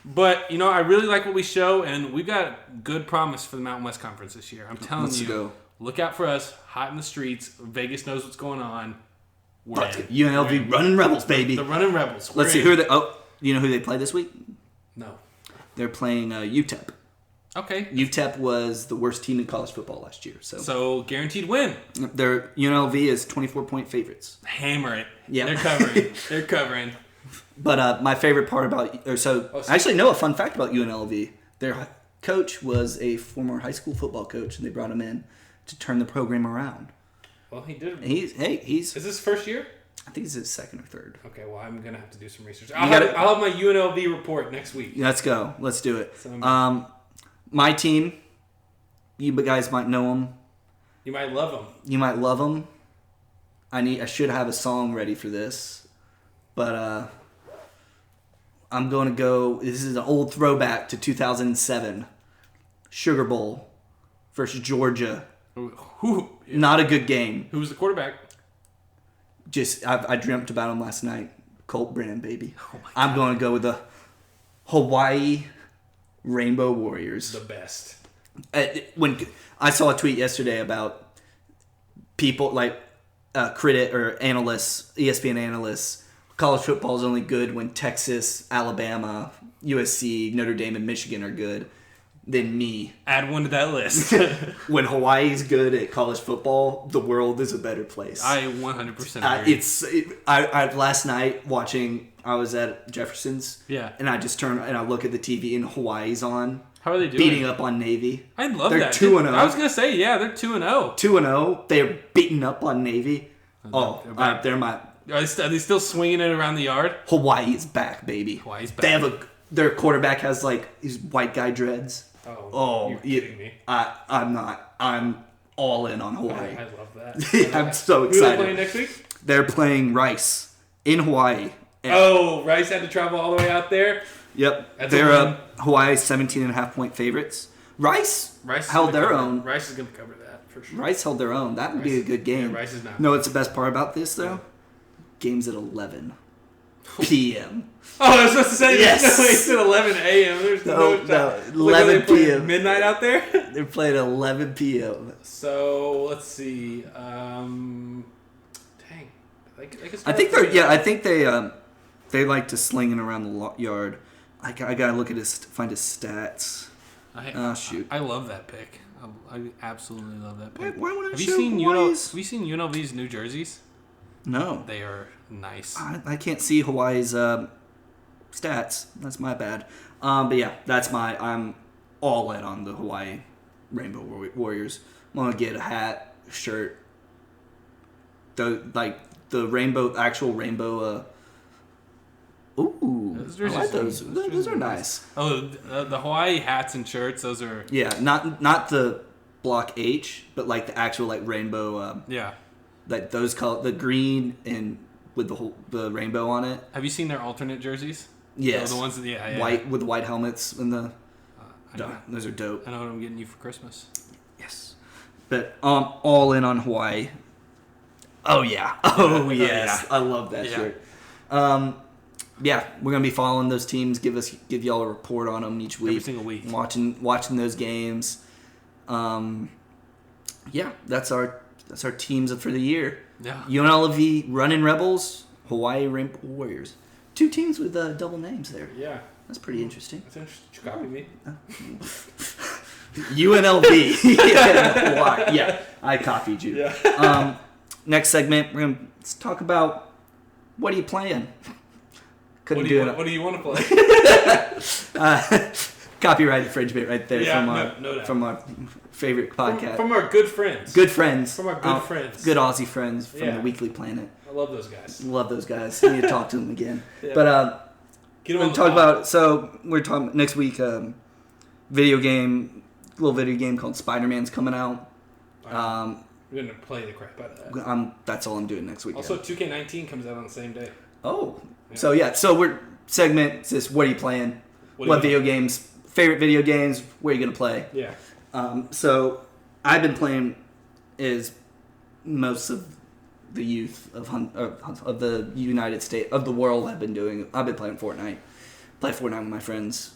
B: But I really like what we show, and we've got good promise for the Mountain West Conference this year. I'm telling you, look out for us. Hot in the streets. Vegas knows what's going on. We're in.
A: UNLV running Rebels, baby.
B: The running Rebels.
A: Let's see who they. Oh, you know who they play this week?
B: No.
A: They're playing UTEP.
B: Okay.
A: UTEP was the worst team in college football last year. So
B: guaranteed win.
A: Their UNLV is 24-point favorites.
B: Hammer it.
A: Yeah.
B: They're covering.
A: But my favorite part about... actually, no, a fun fact about UNLV. Their coach was a former high school football coach, and they brought him in to turn the program around.
B: Well, he did.
A: And he's...
B: Is this first year?
A: I think it's his second or third.
B: Okay, well, I'm going to have to do some research. I'll have my UNLV report next week.
A: Let's go. Let's do it. My team, you guys might know them.
B: You might love them.
A: I should have a song ready for this, but I'm going to go. This is an old throwback to 2007. Sugar Bowl. versus Georgia.
B: Who?
A: Not a good game.
B: Who was the quarterback?
A: I dreamt about him last night. Colt Brand, baby.
B: Oh my God.
A: I'm going to go with the Hawaii Rainbow Warriors.
B: The best.
A: When I saw a tweet yesterday about people like critic or analysts, ESPN analysts, college football is only good when Texas, Alabama, USC, Notre Dame, and Michigan are good. Then me.
B: Add one to that list.
A: When Hawaii's good at college football, the world is a better place.
B: I 100% agree.
A: I last night watching, I was at Jefferson's.
B: Yeah.
A: And I just turn and I look at the TV and Hawaii's on.
B: How are they doing?
A: Beating up on Navy.
B: I love
A: they're
B: that.
A: They're 2-0.
B: I was going to say, yeah, they're 2-0.
A: 2-0. They're beating up on Navy. They're my...
B: Are they still swinging it around the yard?
A: Hawaii is back, baby.
B: Hawaii's back.
A: They have their quarterback has like these white guy dreads.
B: You're kidding me.
A: I'm not. I'm all in on Hawaii.
B: I love that.
A: I'm so excited.
B: Who are they playing next week?
A: They're playing Rice in Hawaii.
B: Rice had to travel all the way out there?
A: Yep. They're Hawaii's 17.5-point favorites. Rice held their own.
B: Rice is going to cover that for sure.
A: Rice held their own. That would be a good game.
B: Yeah, Rice is not.
A: No, what's the best part about this though? Game's at 11 p.m.
B: I was supposed to say
A: yes.
B: It's at 11 a.m. There's no
A: 11 p.m.
B: Midnight out there?
A: They're playing at 11 p.m.
B: So, let's see. Dang.
A: I think they like to sling it around the yard. I gotta look at find his stats. Shoot.
B: I love that pick. I absolutely love that pick.
A: Why would I
B: Have
A: show
B: you seen UNLV's new jerseys?
A: No.
B: They are nice.
A: I can't see Hawaii's stats. That's my bad. But yeah, I'm all in on the Hawaii Rainbow Warriors. I'm gonna get a hat, shirt, the actual rainbow. Ooh, I like those. Those are nice.
B: Oh, the Hawaii hats and shirts. Those are
A: not the block H, but like the actual like rainbow. Like those color, the green and with the rainbow on it.
B: Have you seen their alternate jerseys?
A: Yes.
B: The ones that
A: white with the white helmets and the. Those are dope.
B: I know what I'm getting you for Christmas.
A: Yes, but all in on Hawaii. Oh yeah. Oh yes. I love that shirt. Yeah, we're gonna be following those teams. Give y'all a report on them each week.
B: Every single week.
A: Watching those games. That's our teams for the year.
B: Yeah.
A: UNLV Running Rebels, Hawaii Rainbow Warriors. 2 teams with double names there.
B: Yeah.
A: That's pretty interesting.
B: That's interesting. Did you copy me?
A: UNLV. Hawaii. Yeah, I copied you.
B: Yeah.
A: Next segment, we're going to talk about what are you playing?
B: What do you want to play?
A: Copyright infringement right there
B: no
A: from our favorite podcast.
B: From our good friends.
A: Good friends.
B: From our good friends.
A: Good Aussie friends from the Weekly Planet.
B: I love those guys.
A: Love those guys. I need to talk to them again.
B: Yeah.
A: But we're going to talk about, so we're talking next week, little video game called Spider-Man's coming out.
B: Wow. We're going to play the crap out of that.
A: That's all I'm doing next week.
B: Also, 2K19 comes out on the same day.
A: Oh. Yeah. So we're segment this, what are you playing? What video games, favorite video games, where are you going to play?
B: Yeah.
A: So I've been playing is most of the youth of the United States, of the world I've been playing Fortnite. Play Fortnite with my friends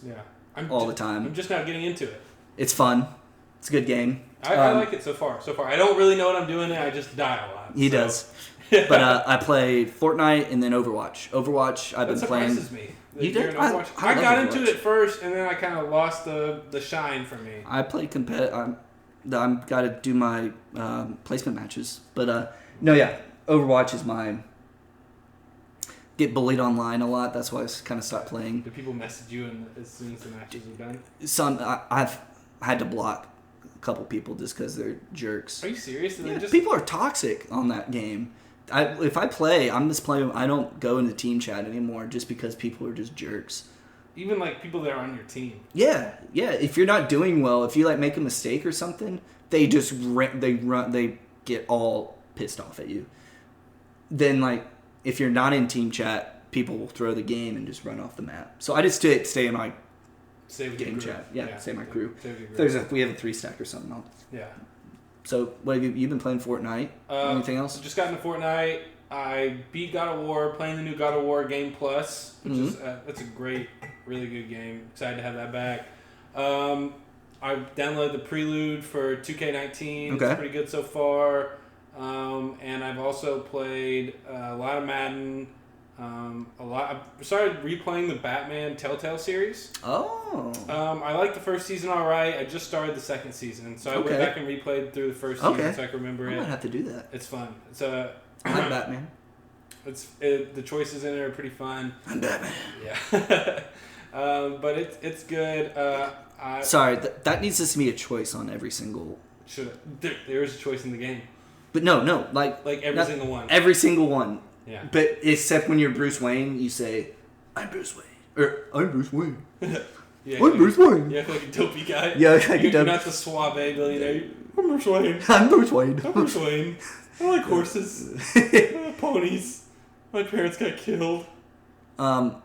A: all the time.
B: I'm just now getting into it.
A: It's fun. It's a good game.
B: I like it so far. I don't really know what I'm doing. I just die a lot.
A: He does. But I play Fortnite and then Overwatch. I've been playing.
B: That surprises me.
A: You did?
B: I got into
A: Overwatch.
B: it first, and then I kind of lost the shine for me.
A: I play competitive. I'm got to do my placement matches. But Overwatch is mine. Get bullied online a lot. That's why I kind of stopped playing.
B: Do people message you as soon as the matches are done?
A: Some I've had to block a couple people just because they're jerks.
B: Are you serious?
A: People are toxic on that game. If I play, I'm just playing. I don't go into team chat anymore just because people are just jerks.
B: Even like people that are on your team.
A: Yeah. If you're not doing well, if you like make a mistake or something, they just they get all pissed off at you. Then like if you're not in team chat, people will throw the game and just run off the map. So I just stay in my
B: Save
A: game chat. Yeah, save my crew. We have a 3-stack or something.
B: Yeah.
A: So, what have you've been playing Fortnite? Anything else?
B: Just got into Fortnite. I beat God of War, playing the new God of War Game Plus, which is that's a great, really good game. Excited to have that back. I downloaded the Prelude for 2K19.
A: Okay.
B: It's pretty good so far. And I've also played a lot of Madden. I started replaying the Batman Telltale series.
A: Oh.
B: I liked the first season all right. I just started the second season, so I went back and replayed through the first season so I can remember it.
A: I might have to do that.
B: It's fun. It's
A: I like Batman.
B: the choices in it are pretty fun.
A: I'm Batman.
B: Yeah. But it's good.
A: Sorry, that needs to be a choice on every single.
B: There is a choice in the game.
A: But no, like
B: every single one.
A: Every single one.
B: Yeah.
A: But except when you're Bruce Wayne, you say, "I'm Bruce Wayne," or "I'm Bruce Wayne."
B: Yeah,
A: I'm Bruce Wayne.
B: You act like a dopey guy.
A: Yeah,
B: you're not the suave billionaire. I'm Bruce Wayne.
A: I'm Bruce Wayne.
B: I'm Bruce Wayne. I like horses. Ponies. My parents got killed.
A: Oh,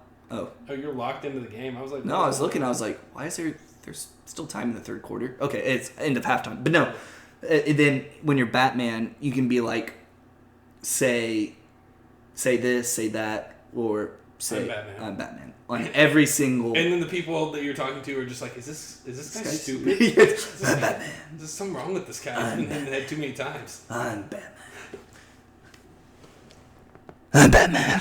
B: you're locked into the game. I was like,
A: no, I was looking. I was like, why is there's still time in the third quarter? Okay, it's end of halftime. But no, then when you're Batman, you can be like, say this, say that, or say I'm Batman on every single.
B: And then the people that you're talking to are just like, is this guy stupid?
A: I'm Batman.
B: Is there something wrong with this guy? I've been had too many times.
A: I'm Batman. I'm Batman.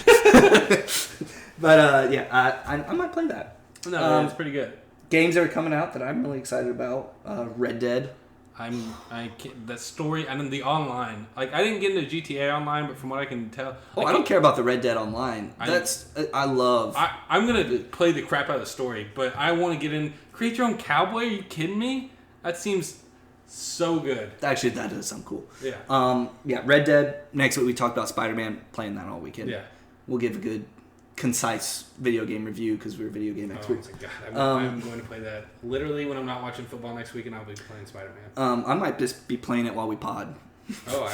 A: But yeah, I might play that.
B: No, it's pretty good.
A: Games that are coming out that I'm really excited about. Red Dead.
B: The story and then the online. Like I didn't get into GTA Online, but from what I can tell,
A: I don't care about the Red Dead Online. I'm
B: gonna play the crap out of the story, but I want to get in. Create your own cowboy? Are you kidding me? That seems so good.
A: Actually, that does sound cool.
B: Yeah.
A: Yeah. Red Dead. Next week we talked about Spider-Man. Playing that all weekend.
B: Yeah.
A: We'll give a good, concise video game review because we're video game experts.
B: Oh my god! I'm going to play that literally when I'm not watching football next week, and I'll be playing Spider-Man.
A: I might just be playing it while we pod.
B: Oh,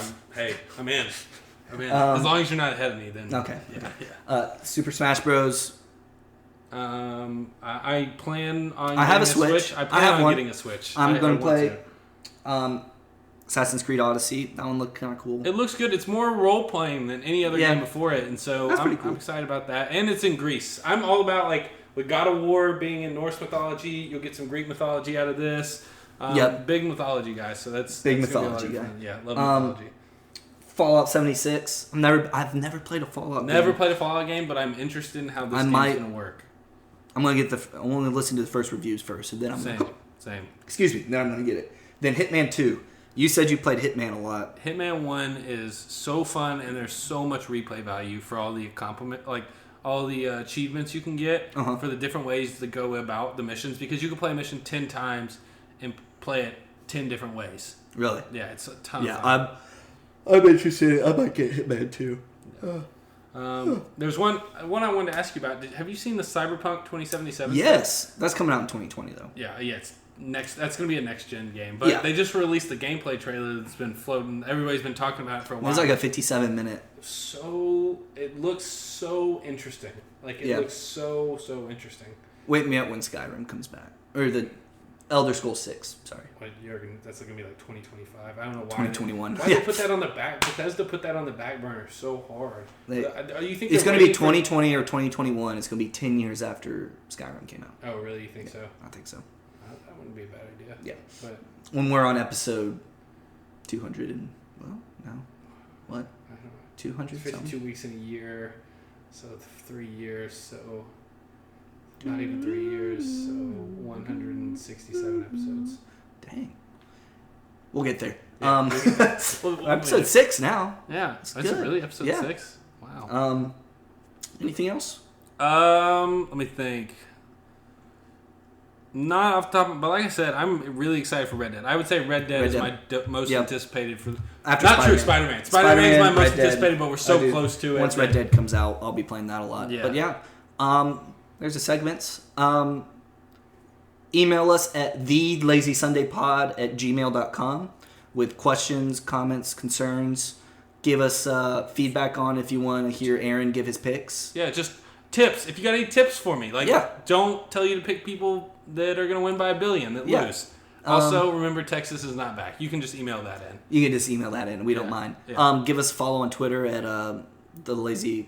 B: I'm in. As long as you're not ahead of me, then.
A: Okay.
B: Yeah.
A: Super Smash Bros.
B: I plan on.
A: I have a Switch.
B: I plan on getting a Switch.
A: I'm going to play. Assassin's Creed Odyssey. That one looked kind of cool.
B: It looks good. It's more role playing than any other game before it, and so I'm excited about that. And it's in Greece. I'm all about with God of War being in Norse mythology. You'll get some Greek mythology out of this. Big mythology, guys. So that's
A: big mythology guy.
B: Yeah, love mythology.
A: Fallout 76. I've never played a Fallout.
B: Never played a Fallout game, but I'm interested in how this game's gonna work.
A: I'm gonna listen to the first reviews first, and then I'm
B: same.
A: Excuse me. Then I'm gonna get it. Then Hitman 2. You said you played Hitman a lot.
B: Hitman 1 is so fun, and there's so much replay value for all the all the achievements you can get for the different ways to go about the missions, because you can play a mission 10 times and play it 10 different ways.
A: Really?
B: Yeah, it's a ton of fun.
A: Yeah, I'm interested. I might get Hitman 2.
B: There's one I wanted to ask you about. Have you seen the Cyberpunk 2077?
A: Yes. That's coming out in 2020, though.
B: Yeah, it's that's going to be a next gen game, but they just released the gameplay trailer that's been floating. Everybody's been talking about it for a while.
A: It's like a 57-minute.
B: So it looks so interesting. Looks so interesting.
A: Wake me up when Skyrim comes back, or the Elder Scrolls 6. Sorry.
B: That's going to be like 2025. I don't know why.
A: 2021.
B: Why they put that on the back? Bethesda put that on the back burner so hard. You think
A: it's going to be 2020 or 2021? It's going to be 10 years after Skyrim came out.
B: Oh, really? You think so?
A: I think so.
B: That wouldn't be a bad idea.
A: Yeah.
B: But
A: when we're on episode 200 and what?
B: I don't know.
A: 200.
B: 52 weeks in a year, so 3 years. So not even 3 years. So 167 episodes.
A: Dang. We'll get there.
B: Yeah,
A: episode 6 now.
B: Yeah, that's really episode 6. Wow.
A: Anything else?
B: Let me think. Not off the top, but like I said, I'm really excited for Red Dead. I would say Red Dead is my most anticipated for.
A: After
B: not true, Spider-Man. Spider-Man is my most anticipated, but we're so close to it.
A: Once Red Dead comes out, I'll be playing that a lot.
B: Yeah.
A: But there's the segments. Email us at thelazysundaypod@gmail.com with questions, comments, concerns. Give us feedback on if you want to hear Aaron give his picks.
B: Yeah, just tips. If you got any tips for me, don't tell you to pick people that are going to win by 1 billion that lose. Also, remember, Texas is not back. You can just email that in.
A: You can just email that in. We don't mind.
B: Yeah.
A: Give us a follow on Twitter at Lazy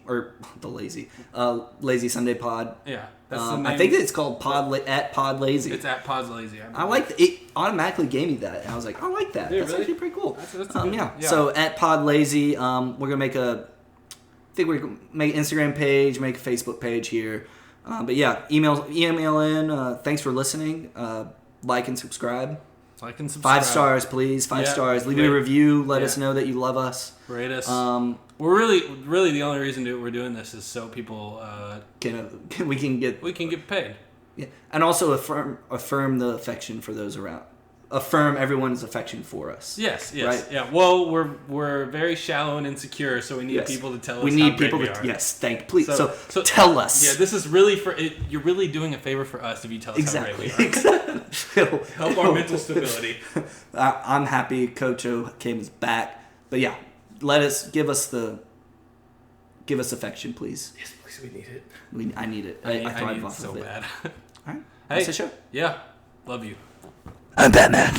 A: Sunday Pod.
B: Yeah. That's the name.
A: I think it's called at Pod Lazy.
B: It's at Pod Lazy.
A: I like it. Automatically gave me that. And I was like, I like that.
B: Yeah,
A: that's
B: really?
A: actually pretty cool.
B: That's good.
A: Yeah. So at Pod Lazy, we're gonna make we're gonna make an Instagram page, make a Facebook page here. But yeah, email in. Thanks for listening. Like and subscribe. 5 stars, please. 5 stars. Leave me a review. Let us know that you love us.
B: Rate us. We're really the only reason we're doing this is so people
A: we can get
B: paid.
A: Yeah, and also affirm the affection for those around. Affirm everyone's affection for us.
B: Yes.
A: Right?
B: Yeah. Well, we're very shallow and insecure, so we need people to tell us.
A: We need
B: how
A: people
B: great
A: to
B: we are.
A: Please. So tell us.
B: Yeah, this is really for it. You're really doing a favor for us if you tell us how great we are.
A: Exactly.
B: Help our mental stability.
A: I'm happy Coach O'Kame is back, but yeah, give us affection, please.
B: Yes, please. We need it.
A: I need it.
B: I
A: thrive
B: need it
A: off
B: so
A: of it.
B: bad.
A: All right.
B: Hey,
A: That's the show.
B: Yeah. Love you.
A: I'm Batman.